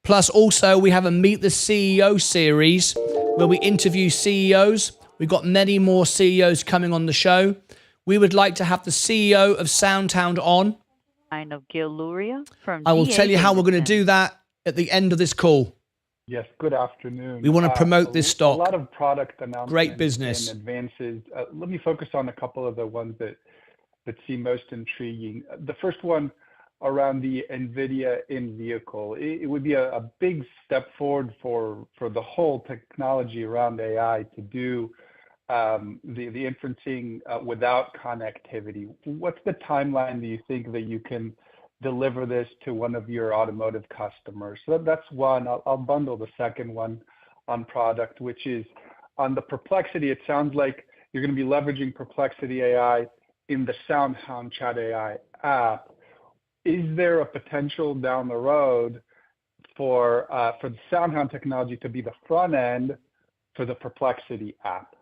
Plus, also, we have a Meet the CEO series where we interview CEOs. We've got many more CEOs coming on the show. We would like to have the CEO of SoundHound on. I know Gil Luria from I will tell you how we're going to do that at the end of this call. Yes, good afternoon. We want to promote this stock. A lot of product announcements. Great business. And advances. Let me focus on a couple of the ones that seem most intriguing. The first one around the NVIDIA in-vehicle. It would be a big step forward for the whole technology around AI to do the inferencing without connectivity. What's the timeline do you think that you can deliver this to one of your automotive customers? So that's one. I'll bundle the second one on product, which is on the Perplexity. It sounds like you're going to be leveraging Perplexity AI in the SoundHound Chat AI app. Is there a potential down the road for the SoundHound technology to be the front end for the Perplexity app?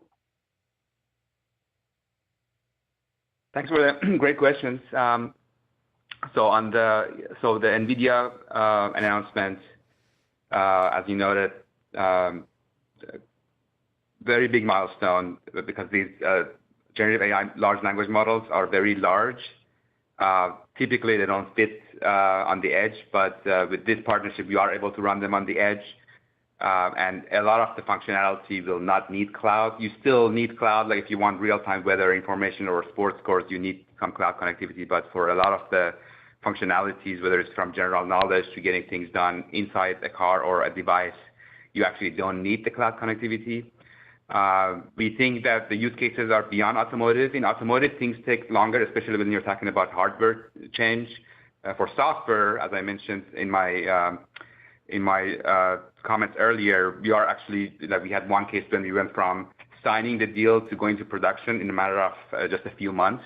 Thanks for the great questions. So the NVIDIA announcement, as you noted, very big milestone because these generative AI large language models are very large. Typically, they don't fit on the edge, but with this partnership, you are able to run them on the edge. And a lot of the functionality will not need cloud. You still need cloud, like if you want real-time weather information or sports scores, you need some cloud connectivity. But for a lot of the functionalities, whether it's from general knowledge to getting things done inside a car or a device, you actually don't need the cloud connectivity. We think that the use cases are beyond automotive. In automotive, things take longer, especially when you're talking about hardware change. For software, as I mentioned in my comments earlier, we are actually, like, we had one case when we went from signing the deal to going to production in a matter of just a few months.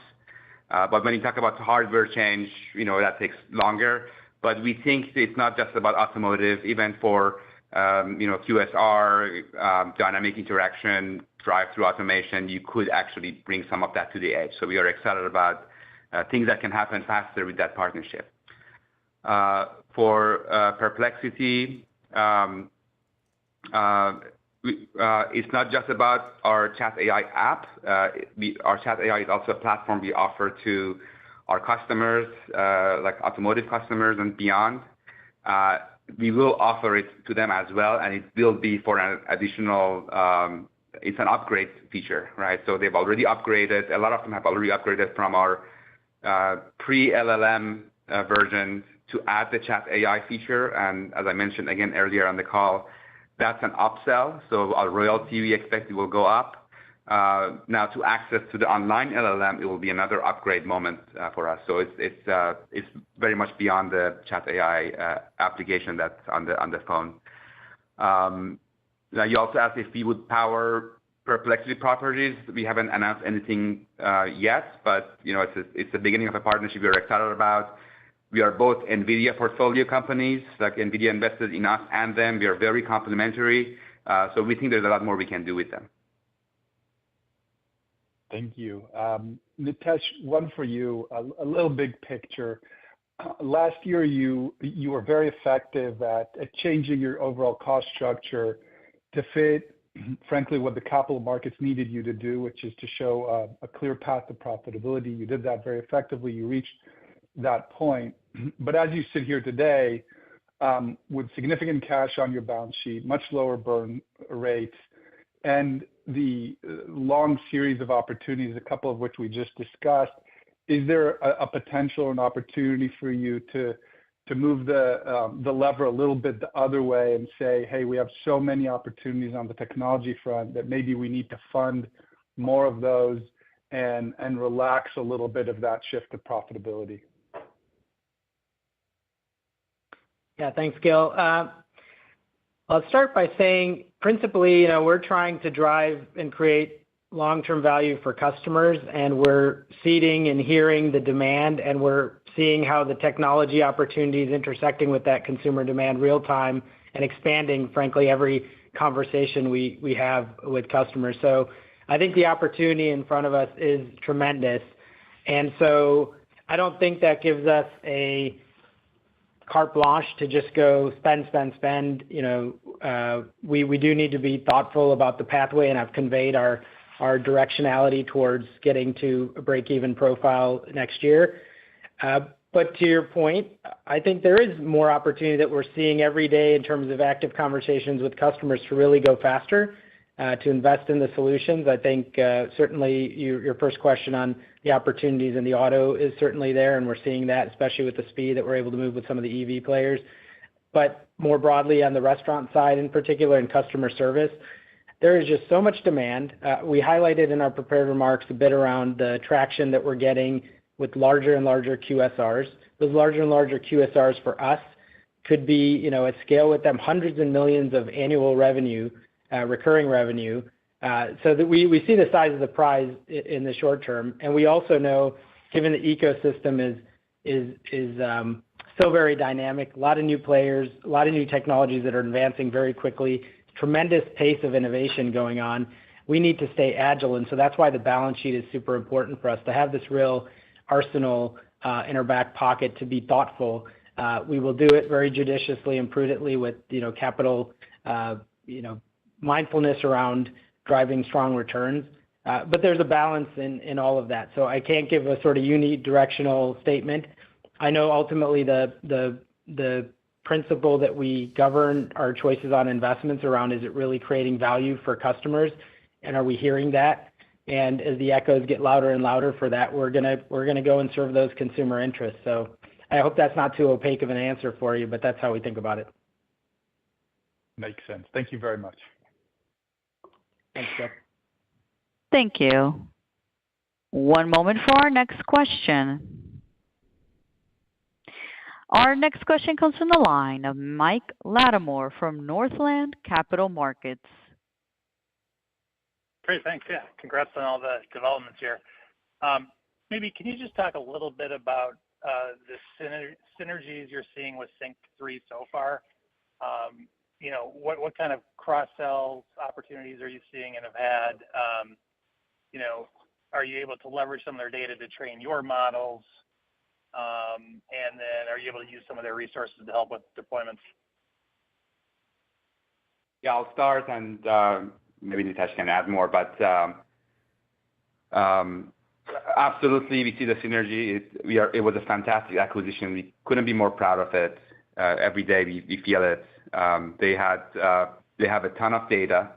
But when you talk about hardware change, that takes longer. But we think it's not just about automotive, even for QSR, dynamic interaction, drive-through automation, you could actually bring some of that to the edge. So we are excited about things that can happen faster with that partnership. For Perplexity, it's not just about our Chat AI app. Our Chat AI is also a platform we offer to our customers, like automotive customers and beyond. We will offer it to them as well, and it will be for an additional, it's an upgrade feature, right? So they've already upgraded. A lot of them have already upgraded from our pre-LLM version to add the Chat AI feature. And as I mentioned again earlier on the call, that's an upsell. So our royalty, we expect it will go up. Now, to access to the online LLM, it will be another upgrade moment for us. So it's very much beyond the Chat AI application that's on the phone. Now, you also asked if we would power Perplexity properties. We haven't announced anything yet, but it's the beginning of a partnership we're excited about. We are both NVIDIA portfolio companies, like NVIDIA invested in us and them. We are very complementary. So we think there's a lot more we can do with them. Thank you. Nitesh, one for you, a little big picture. Last year, you were very effective at changing your overall cost structure to fit, frankly, what the capital markets needed you to do, which is to show a clear path to profitability. You did that very effectively. You reached that point. But as you sit here today, with significant cash on your balance sheet, much lower burn rates, and the long series of opportunities, a couple of which we just discussed, is there a potential or an opportunity for you to move the lever a little bit the other way and say, hey, we have so many opportunities on the technology front that maybe we need to fund more of those and relax a little bit of that shift to profitability? Yeah, thanks, Gil. I'll start by saying, principally, we're trying to drive and create long-term value for customers, and we're seeding and hearing the demand, and we're seeing how the technology opportunity is intersecting with that consumer demand real time and expanding, frankly, every conversation we have with customers. So I think the opportunity in front of us is tremendous. And so I don't think that gives us a carte blanche to just go spend. We do need to be thoughtful about the pathway, and I've conveyed our directionality towards getting to a break-even profile next year. But to your point, I think there is more opportunity that we're seeing every day in terms of active conversations with customers to really go faster, to invest in the solutions. I think certainly your first question on the opportunities in the auto is certainly there, and we're seeing that, especially with the speed that we're able to move with some of the EV players. But more broadly on the restaurant side, in particular in customer service, there is just so much demand. We highlighted in our prepared remarks a bit around the traction that we're getting with larger and larger QSRs. Those larger and larger QSRs for us could be, at scale with them, hundreds of millions of annual revenue, recurring revenue. So that we see the size of the prize in the short term. And we also know, given the ecosystem is still very dynamic, a lot of new players, a lot of new technologies that are advancing very quickly, tremendous pace of innovation going on. we need to stay agile. And so that's why the balance sheet is super important for us, to have this real arsenal in our back pocket to be thoughtful. We will do it very judiciously and prudently with, capital, mindfulness around driving strong returns. But there's a balance in all of that. So I can't give a sort of unidirectional statement. I know ultimately the principle that we govern our choices on investments around, is it really creating value for customers, and are we hearing that? And as the echoes get louder and louder for that, we're gonna go and serve those consumer interests. So I hope that's not too opaque of an answer for you, but that's how we think about it. Makes sense. Thank you very much. Thanks, Jeff. Thank you. One moment for our next question. Our next question comes from the line of Mike Lattimore from Northland Capital Markets. Great, thanks. Yeah, congrats on all the developments here. Maybe can you just talk a little bit about the synergies you're seeing with Sync 3 so far? What kind of cross-sell opportunities are you seeing and have had? Are you able to leverage some of their data to train your models? And then are you able to use some of their resources to help with deployments? Yeah, I'll start, and maybe Nitesh can add more, but absolutely, we see the synergy. It was a fantastic acquisition. We couldn't be more proud of it. Every day we feel it. They have a ton of data,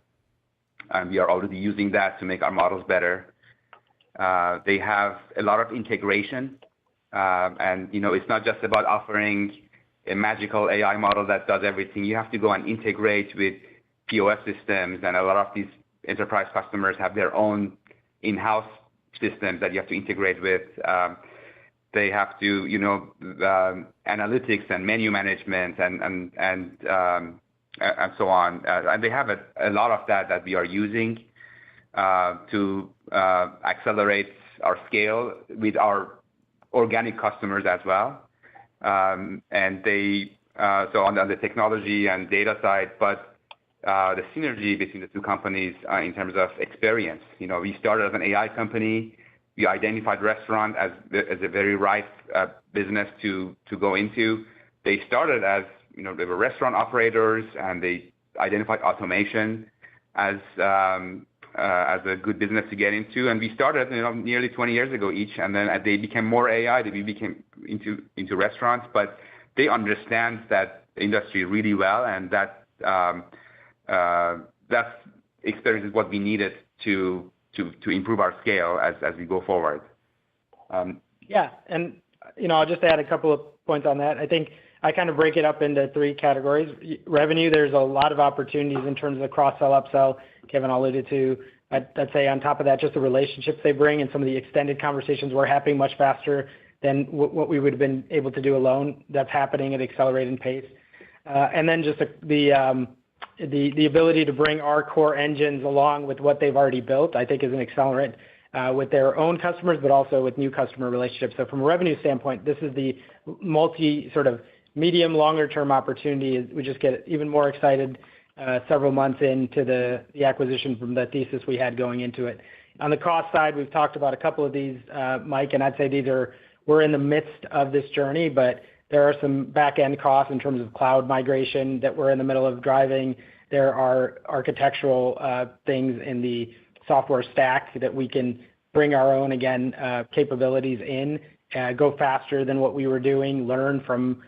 and we are already using that to make our models better. They have a lot of integration, and it's not just about offering a magical AI model that does everything. You have to go and integrate with POS systems, and a lot of these enterprise customers have their own in-house systems that you have to integrate with. They have to, analytics and menu management and so on. And they have a lot of that we are using to accelerate our scale with our organic customers as well. And they so on the technology and data side, but the synergy between the two companies in terms of experience. We started as an AI company. We identified restaurant as a very ripe business to go into. They started as, they were restaurant operators, and they identified automation as a good business to get into. And we started, nearly 20 years ago each, and then they became more AI. We became into restaurants, but they understand that industry really well, and that experience is what we needed to improve our scale as we go forward. Yeah, and I'll just add a couple of points on that. I think I kind of break it up into three categories. Revenue, there's a lot of opportunities in terms of cross-sell, upsell. Kevin alluded to. I'd say on top of that, just the relationships they bring and some of the extended conversations were happening much faster than what we would have been able to do alone. That's happening at accelerating pace. And then just the ability to bring our core engines along with what they've already built, I think is an accelerant with their own customers, but also with new customer relationships. So from a revenue standpoint, this is the sort of medium, longer term opportunity. We just get even more excited several months into the acquisition from the thesis we had going into it. On the cost side, we've talked about a couple of these, Mike, and I'd say we're in the midst of this journey, but there are some back-end costs in terms of cloud migration that we're in the middle of driving. There are architectural things in the software stack that we can bring our own, capabilities in, go faster than what we were doing, learn from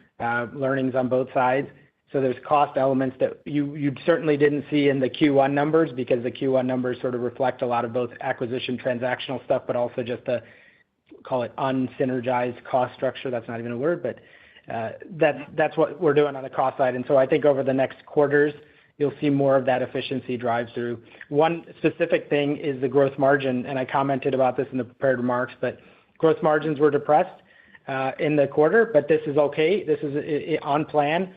learnings on both sides. So there's cost elements that you certainly didn't see in the Q1 numbers, because the Q1 numbers sort of reflect a lot of both acquisition transactional stuff, but also just the, call it unsynergized cost structure. That's not even a word, but that's what we're doing on the cost side. And so I think over the next quarters, you'll see more of that efficiency drive through. One specific thing is the gross margin, and I commented about this in the prepared remarks, but gross margins were depressed in the quarter, but this is okay. This is on plan.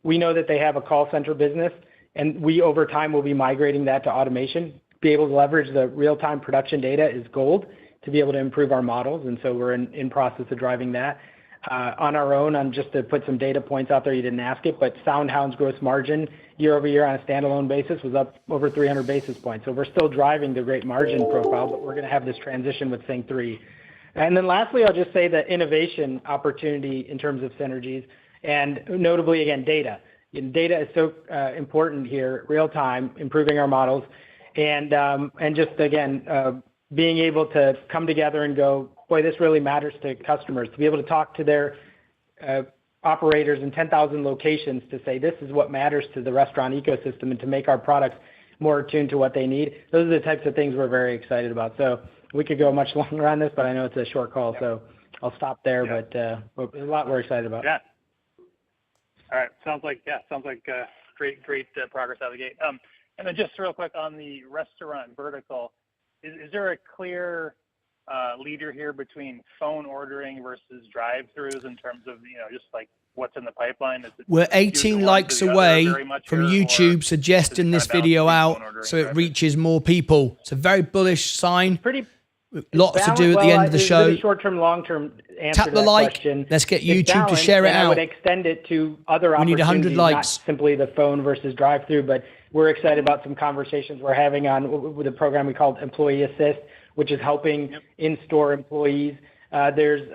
We know that they have a call center business, and we over time will be migrating that to automation. Be able to leverage the real-time production data is gold to be able to improve our models, and so we're in process of driving that. on our own, on just to put some data points out there, you didn't ask it, but SoundHound's gross margin year over year on a standalone basis was up over 300 basis points. So we're still driving the great margin profile, but we're going to have this transition with Sync 3. And then lastly, I'll just say the innovation opportunity in terms of synergies, and notably, again, data. Data is so important here, real time, improving our models, and just, again, being able to come together and go, boy, this really matters to customers, to be able to talk to their operators in 10,000 locations to say this is what matters to the restaurant ecosystem and to make our products more attuned to what they need. Those are the types of things we're very excited about. So we could go much longer on this, but I know it's a short call, so I'll stop there. Yeah. But there's a lot we're excited about. Yeah. All right. Sounds like great progress out of the gate. And then just real quick on the restaurant vertical, is there a clear leader here between phone ordering versus drive-throughs in terms of, just like what's in the pipeline? We're 18 likes away from YouTube suggesting this video out so it reaches more people. It's a very bullish sign. Lots to do at the end of the show. Really short-term, long-term answer Tap the like. Question. Let's get YouTube to share it out. I would extend it to other opportunities. We need 100 likes. Not simply the phone versus drive-through, but we're excited about some conversations we're having on with a program we call Employee Assist, which is helping in-store employees. There's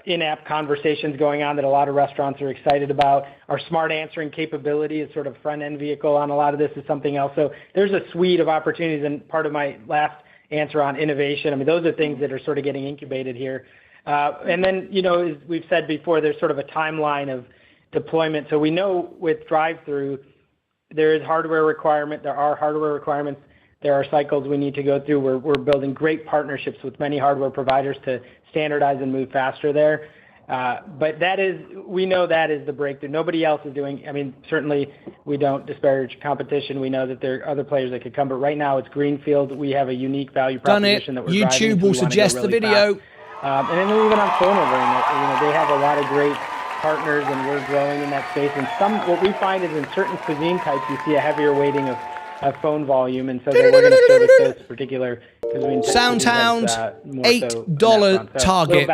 in-app conversations going on that a lot of restaurants are excited about. Our smart answering capability is sort of front-end vehicle on a lot of this is something else. So there's a suite of opportunities, and part of my last answer on innovation, I mean, those are things that are sort of getting incubated here. And then, as we've said before, there's sort of a timeline of deployment. So we know with drive-through, there are hardware requirements. There are cycles we need to go through. We're building great partnerships with many hardware providers to standardize and move faster there. But we know that is the breakthrough. Nobody else is doing. I mean, certainly we don't disparage competition. We know that there are other players that could come, but right now it's greenfield. We have a unique value proposition that we're driving. YouTube will suggest the video. And then even on phone ordering, they have a lot of great partners, and we're growing in that space. And what we find is in certain cuisine types, you see a heavier weighting of phone volume, and so we're going to service those particular cuisine types. SoundHound $8 target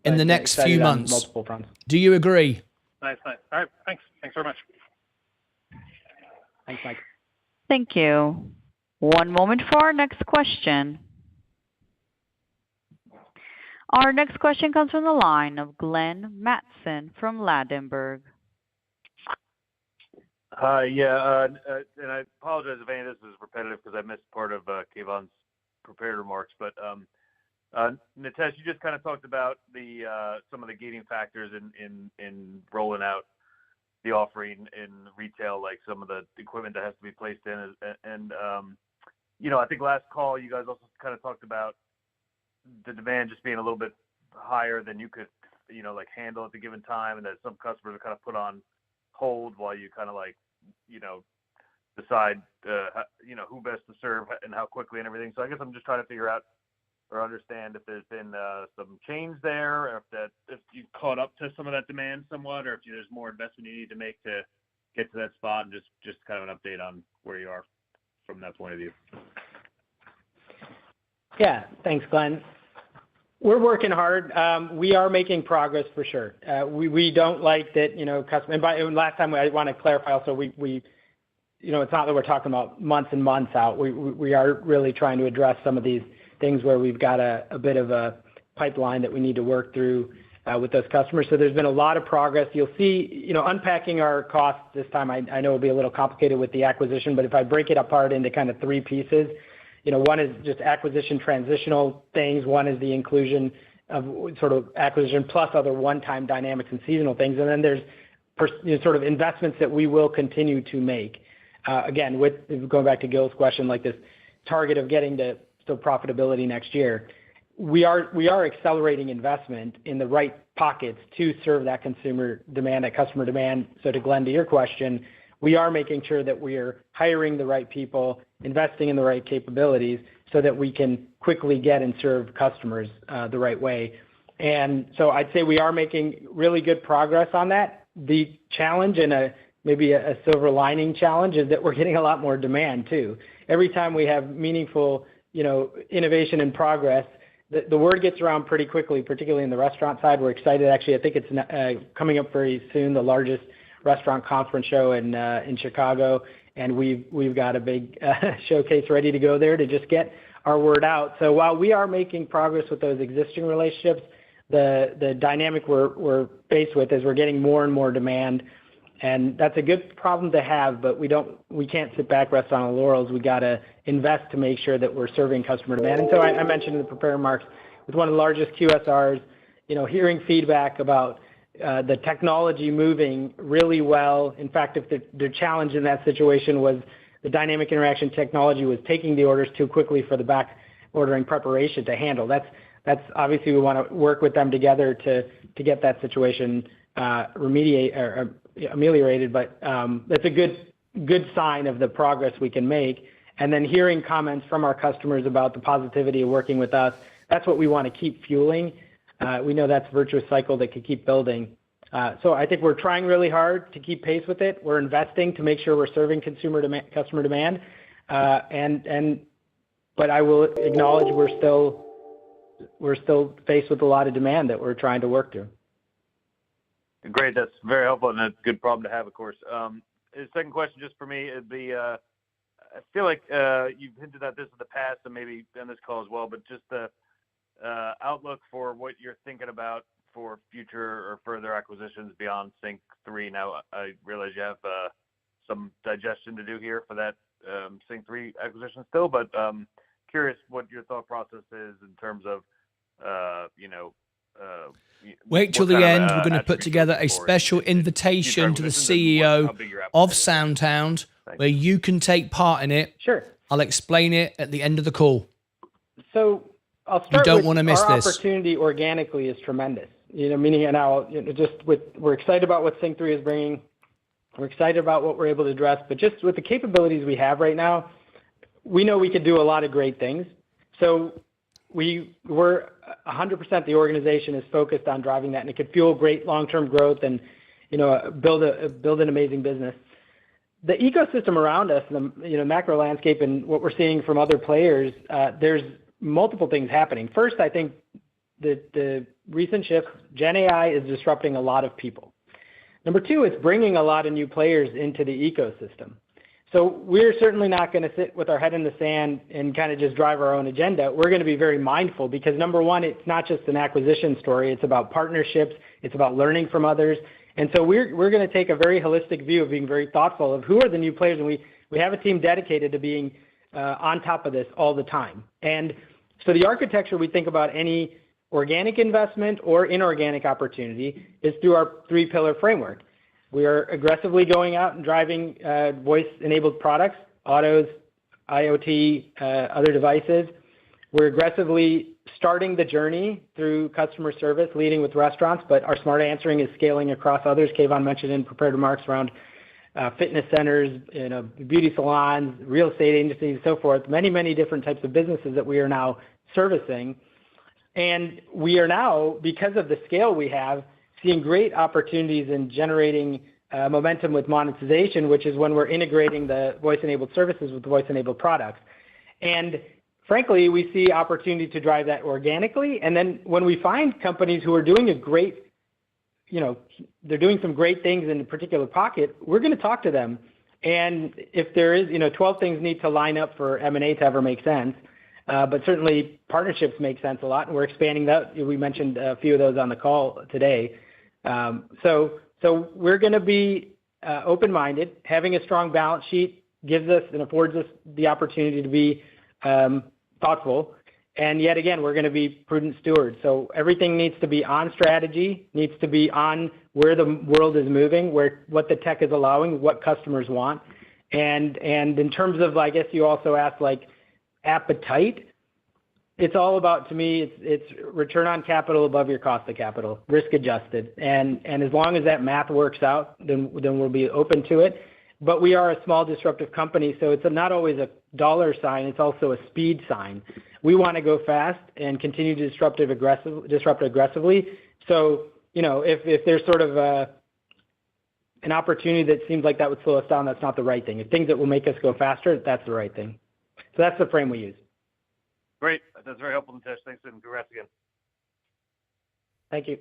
in the next few months. Do you agree? Nice. All right. Thanks very much. Thanks, Mike. Thank you. One moment for our next question. Our next question comes from the line of Glenn Mattson from Ladenburg. And I apologize if any of this is repetitive because I missed part of Kayvon's prepared remarks. But Nitesh, you just kind of talked about some of the gating factors in rolling out the offering in retail, like some of the equipment that has to be placed in. And I think last call you guys also kind of talked about the demand just being a little bit higher than you could, handle at the given time, and that some customers are kind of put on hold while you kind of decide, who best to serve and how quickly and everything. So I guess I'm just trying to figure out or understand if there's been some change there, or if you've caught up to some of that demand somewhat, or if there's more investment you need to make to get to that spot, and just kind of an update on where you are from that point of view. Yeah, thanks, Glenn. We're working hard. We are making progress for sure. We don't like that, and last time I want to clarify also, we it's not that we're talking about months and months out. We are really trying to address some of these things where we've got a bit of a pipeline that we need to work through with those customers. So there's been a lot of progress. You'll see, unpacking our costs this time, I know it'll be a little complicated with the acquisition, but if I break it apart into kind of three pieces, one is just acquisition transitional things. One is the inclusion of sort of acquisition plus other one-time dynamics and seasonal things. And then there's sort of investments that we will continue to make. Again, with going back to Gil's question, like this target of getting to still profitability next year, we are accelerating investment in the right pockets to serve that consumer demand, that customer demand. So to Glenn, to your question, we are making sure that we are hiring the right people, investing in the right capabilities so that we can quickly get and serve customers the right way. And so I'd say we are making really good progress on that. The challenge, and maybe a silver lining challenge, is that we're getting a lot more demand too. Every time we have meaningful, innovation and progress, the word gets around pretty quickly, particularly in the restaurant side. We're excited. Actually, I think it's coming up very soon, the largest restaurant conference show in Chicago, and we've got a big showcase ready to go there to just get our word out. So while we are making progress with those existing relationships, the dynamic we're faced with is we're getting more and more demand, and that's a good problem to have, but we can't sit back, rest on our laurels. We got to invest to make sure that we're serving customer demand. And so I mentioned in the prepared remarks, with one of the largest QSRs, hearing feedback about the technology moving really well. In fact, if the challenge in that situation was the dynamic interaction technology was taking the orders too quickly for the back ordering preparation to handle. That's obviously we want to work with them together to get that situation ameliorated, but that's a good sign of the progress we can make. And then hearing comments from our customers about the positivity of working with us, that's what we want to keep fueling. We know that's a virtuous cycle that could keep building. So I think we're trying really hard to keep pace with it. We're investing to make sure we're serving customer demand. But I will acknowledge we're still faced with a lot of demand that we're trying to work through. Great. That's very helpful, and that's a good problem to have, of course. The second question just for me is I feel like you've hinted at this in the past and maybe on this call as well, but just the outlook for what you're thinking about for future or further acquisitions beyond Sync 3. Now, I realize you have some digestion to do here for that Sync 3 acquisition still, but curious what your thought process is in terms of, wait till the end. We're going to put together a special invitation to the CEO of SoundHound where you can take part in it. Sure. I'll explain it at the end of the call. So I'll start you don't with want to miss our this. Opportunity organically is tremendous. Meaning now, we're excited about what Sync 3 is bringing. We're excited about what we're able to address, but just with the capabilities we have right now, we know we could do a lot of great things. So we're 100% the organization is focused on driving that, and it could fuel great long-term growth and build an amazing business. The ecosystem around us, the macro landscape, and what we're seeing from other players, there's multiple things happening. First, I think the recent shift, Gen AI is disrupting a lot of people. Number two, it's bringing a lot of new players into the ecosystem. So we're certainly not going to sit with our head in the sand and kind of just drive our own agenda. We're going to be very mindful because, number one, it's not just an acquisition story. It's about partnerships. It's about learning from others. And so we're going to take a very holistic view of being very thoughtful of who are the new players. And we have a team dedicated to being on top of this all the time. And so the architecture we think about any organic investment or inorganic opportunity is through our 3-pillar framework. We are aggressively going out and driving voice-enabled products, autos, IoT, other devices. We're aggressively starting the journey through customer service, leading with restaurants, but our smart answering is scaling across others. Kayvon mentioned in prepared remarks around fitness centers, beauty salons, real estate agencies, so forth, many, many different types of businesses that we are now servicing. And we are now, because of the scale we have, seeing great opportunities in generating momentum with monetization, which is when we're integrating the voice-enabled services with the voice-enabled products. And frankly, we see opportunity to drive that organically. And then when we find companies who are doing they're doing some great things in a particular pocket, we're going to talk to them. And if there is, 12 things need to line up for M&A to ever make sense. But certainly partnerships make sense a lot, and we're expanding that. We mentioned a few of those on the call today. So we're going to be open-minded. Having a strong balance sheet gives us and affords us the opportunity to be thoughtful. And yet again, we're going to be prudent stewards. So everything needs to be on strategy, needs to be on where the world is moving, what the tech is allowing, what customers want. And in terms of, I guess you also asked, appetite, it's all about, to me, it's return on capital above your cost of capital, risk adjusted. And as long as that math works out, then we'll be open to it. But we are a small disruptive company, so it's not always a dollar sign, it's also a speed sign. We want to go fast and continue to disrupt aggressively. So, if there's sort of an opportunity that seems like that would slow us down, that's not the right thing. If things that will make us go faster, that's the right thing. So that's the frame we use. Great. That's very helpful, Nitesh. Thanks, and congrats again. Thank you.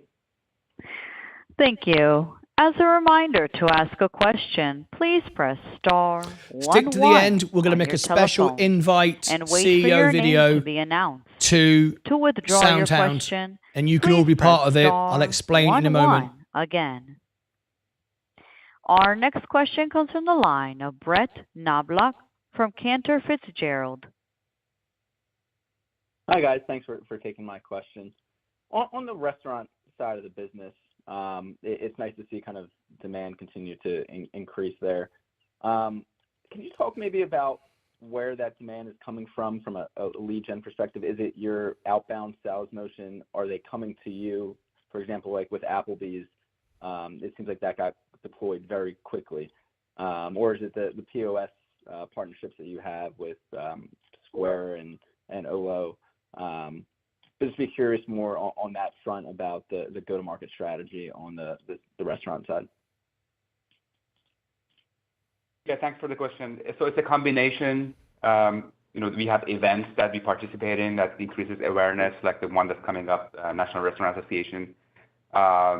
Thank you. As a reminder, to ask a question, please press star Stick to the end. We're going to make a special invite and wait for your CEO video name to be announced. to withdraw your SoundHound, question, and you can all be part of it. I'll explain in a moment. Again. Our next question comes from the line of Brett Knoblauch from Cantor Fitzgerald. Hi, guys. Thanks for taking my question. On the restaurant side of the business, it's nice to see kind of demand continue to increase there. Can you talk maybe about where that demand is coming from a lead gen perspective? Is it your outbound sales motion? Are they coming to you? For example, like with Applebee's, it seems like that got deployed very quickly. Or is it the POS partnerships that you have with Square and Olo? Just be curious more on that front about the go-to-market strategy on the restaurant side. Yeah, thanks for the question. So it's a combination. We have events that we participate in that increases awareness, like the one that's coming up, National Restaurant Association.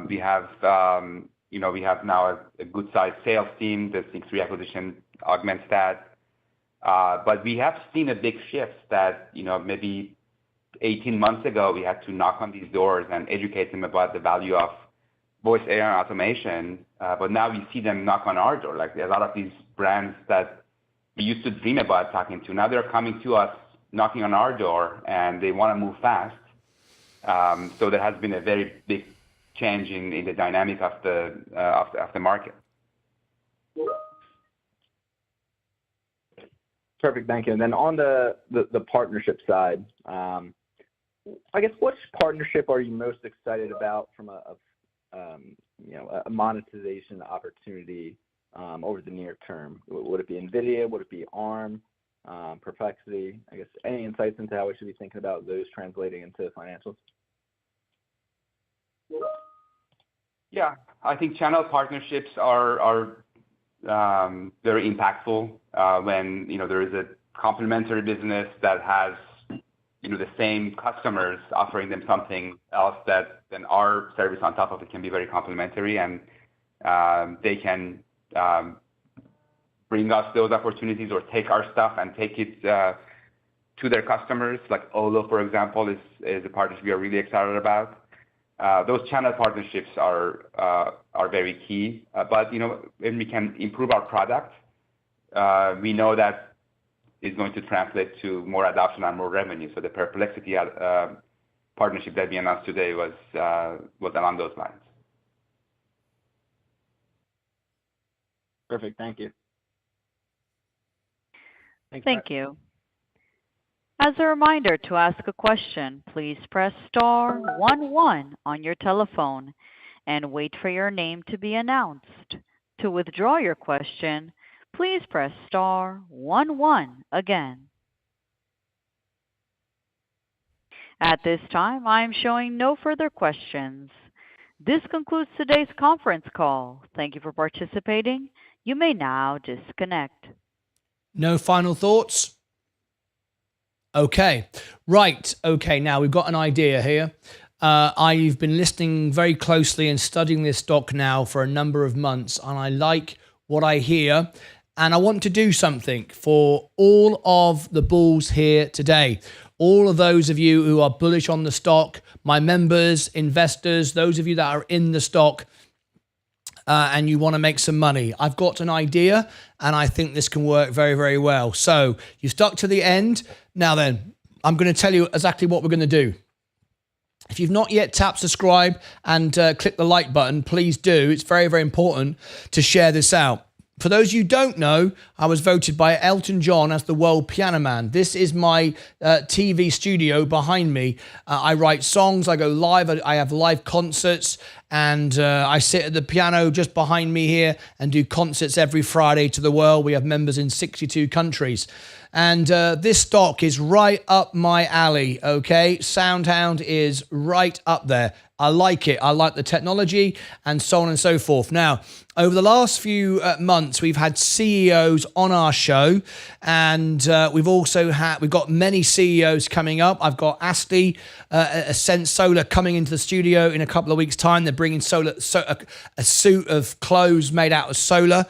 We have now a good-sized sales team. The Sync3 acquisition augments that. But we have seen a big shift that, maybe 18 months ago, we had to knock on these doors and educate them about the value of voice AI and automation. But now we see them knock on our door. Like a lot of these brands that we used to dream about talking to, now they're coming to us, knocking on our door, and they want to move fast. So there has been a very big change in the dynamic of the market. Perfect, thank you. And then on the partnership side, I guess which partnership are you most excited about from a monetization opportunity over the near term? Would it be NVIDIA? Would it be ARM? Perplexity? I guess any insights into how we should be thinking about those translating into financials? Yeah, I think channel partnerships are very impactful when there is a complementary business that has the same customers offering them something else that then our service on top of it can be very complementary, and they can bring us those opportunities or take our stuff and take it to their customers. Like Olo, for example, is a partnership we are really excited about. Those channel partnerships are very key. But when we can improve our product, we know that is going to translate to more adoption and more revenue. So the Perplexity partnership that we announced today was along those lines. Perfect. Thank you. Thank you. As a reminder, to ask a question, please press star 11 on your telephone and wait for your name to be announced. To withdraw your question, please press star 11 again. At this time, I am showing no further questions. This concludes today's conference call. Thank you for participating. You may now disconnect. No final thoughts? Okay. Right. Okay, now we've got an idea here. I've been listening very closely and studying this stock now for a number of months, and I like what I hear. And I want to do something for all of the bulls here today. All of those of you who are bullish on the stock, my members, investors, those of you that are in the stock, and you want to make some money. I've got an idea, and I think this can work very, very well. So you stuck to the end. Now then, I'm going to tell you exactly what we're going to do. If you've not yet tapped subscribe and click the like button, please do. It's very, very important to share this out. For those of you who don't know, I was voted by Elton John as the world piano man. This is my TV studio behind me. I write songs, I go live, I have live concerts, and I sit at the piano just behind me here and do concerts every Friday to the world. We have members in 62 countries. And this stock is right up my alley, okay? SoundHound is right up there. I like it. I like the technology and so on and so forth. Now, over the last few months, we've had CEOs on our show, and we've got many CEOs coming up. I've got Astley, Ascent Solar coming into the studio in a couple of weeks' time. They're bringing a suit of clothes made out of solar,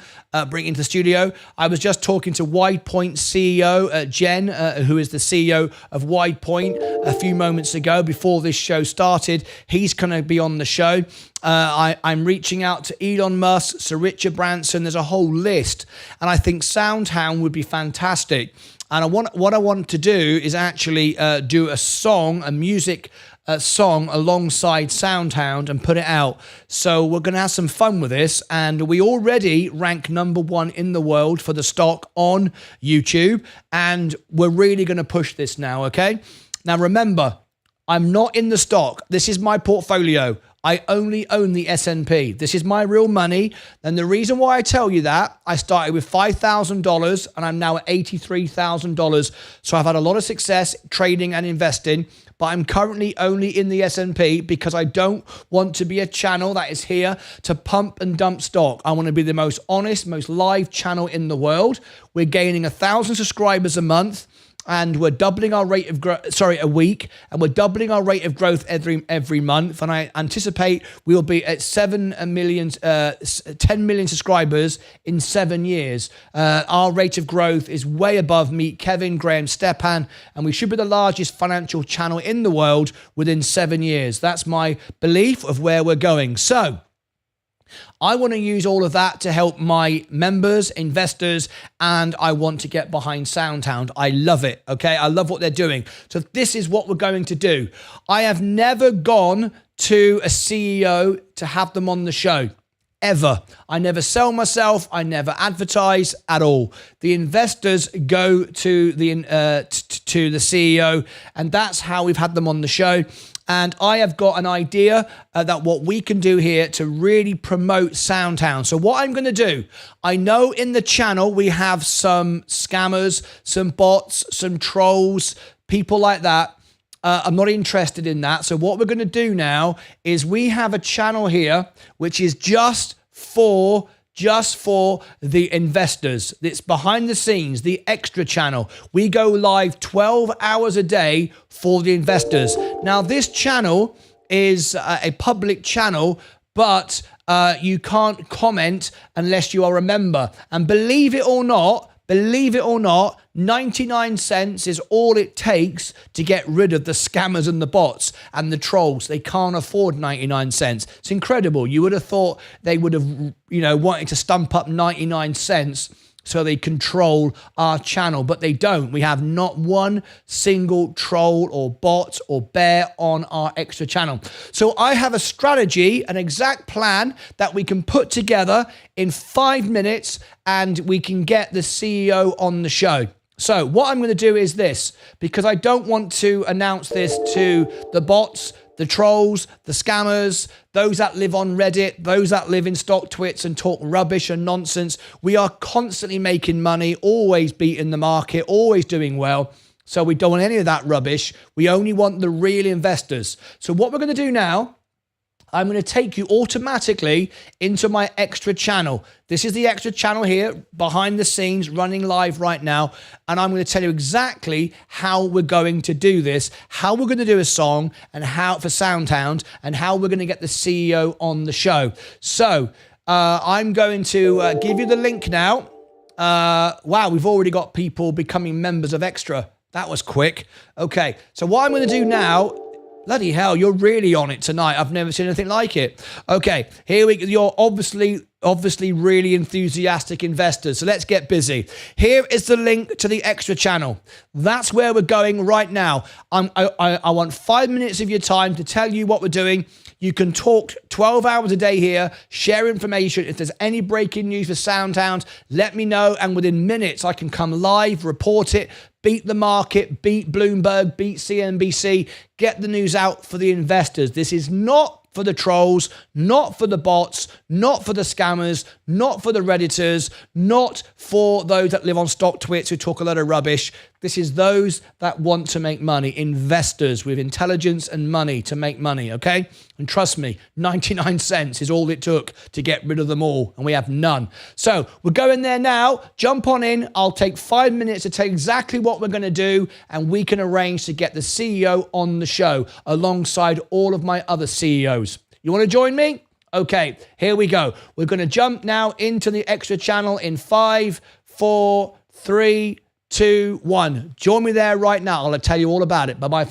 bringing into the studio. I was just talking to WidePoint CEO Jen, who is the CEO of WidePoint, a few moments ago before this show started. He's going to be on the show. I'm reaching out to Elon Musk, Sir Richard Branson. There's a whole list, and I think SoundHound would be fantastic. And what I want to do is actually do a music song alongside SoundHound and put it out. So we're going to have some fun with this, and we already rank #1 in the world for the stock on YouTube, and we're really going to push this now, okay? Now remember, I'm not in the stock. This is my portfolio. I only own the S&P. This is my real money. And the reason why I tell you that, I started with $5,000 and I'm now at $83,000. So I've had a lot of success trading and investing, but I'm currently only in the S&P because I don't want to be a channel that is here to pump and dump stock. I want to be the most honest, most live channel in the world. We're gaining 1,000 subscribers a month, and we're doubling our rate of growth, a week, and we're doubling our rate of growth every month. And I anticipate we'll be at 10 million subscribers in 7 years. Our rate of growth is way above Meet Kevin, Graham Stepan, and we should be the largest financial channel in the world within 7 years. That's my belief of where we're going. So I want to use all of that to help my members, investors, and I want to get behind SoundHound. I love it, okay? I love what they're doing. So this is what we're going to do. I have never gone to a CEO to have them on the show, ever. I never sell myself. I never advertise at all. The investors go to the CEO, and that's how we've had them on the show. And I have got an idea that what we can do here to really promote SoundHound. So what I'm going to do, I know in the channel we have some scammers, some bots, some trolls, people like that. I'm not interested in that. So what we're going to do now is we have a channel here which is just for the investors. It's behind the scenes, the extra channel. We go live 12 hours a day for the investors. Now, this channel is a public channel, but you can't comment unless you are a member. And believe it or not, 99 cents is all it takes to get rid of the scammers and the bots and the trolls. They can't afford 99 cents. It's incredible. You would have thought they would have, wanted to stump up 99 cents so they control our channel, but they don't. We have not one single troll or bot or bear on our extra channel. So I have a strategy, an exact plan that we can put together in 5 minutes, and we can get the CEO on the show. So what I'm going to do is this, because I don't want to announce this to the bots, the trolls, the scammers, those that live on Reddit, those that live in stock twits and talk rubbish and nonsense. We are constantly making money, always beating the market, always doing well. So we don't want any of that rubbish. We only want the real investors. So what we're going to do now, I'm going to take you automatically into my extra channel. This is the extra channel here, behind the scenes, running live right now. And I'm going to tell you exactly how we're going to do this, how we're going to do a song, and how for SoundHound, and how we're going to get the CEO on the show. So I'm going to give you the link now. Wow, we've already got people becoming members of Extra. That was quick. Okay, so what I'm going to do now, bloody hell, you're really on it tonight. I've never seen anything like it. Okay, here we go. You're obviously really enthusiastic investors. So let's get busy. Here is the link to the extra channel. That's where we're going right now. I want 5 minutes of your time to tell you what we're doing. You can talk 12 hours a day here, share information. If there's any breaking news for SoundHound, let me know. And within minutes, I can come live, report it, beat the market, beat Bloomberg, beat CNBC, get the news out for the investors. This is not for the trolls, not for the bots, not for the scammers, not for the Redditors, not for those that live on stock twits who talk a lot of rubbish. This is those that want to make money, investors with intelligence and money to make money, okay? And trust me, 99 cents is all it took to get rid of them all, and we have none. So we're going there now. Jump on in. I'll take 5 minutes to tell you exactly what we're going to do, and we can arrange to get the CEO on the show alongside all of my other CEOs. You want to join me? Okay, here we go. We're going to jump now into the extra channel in 5, 4, 3, 2, 1. Join me there right now. I'll tell you all about it. Bye-bye.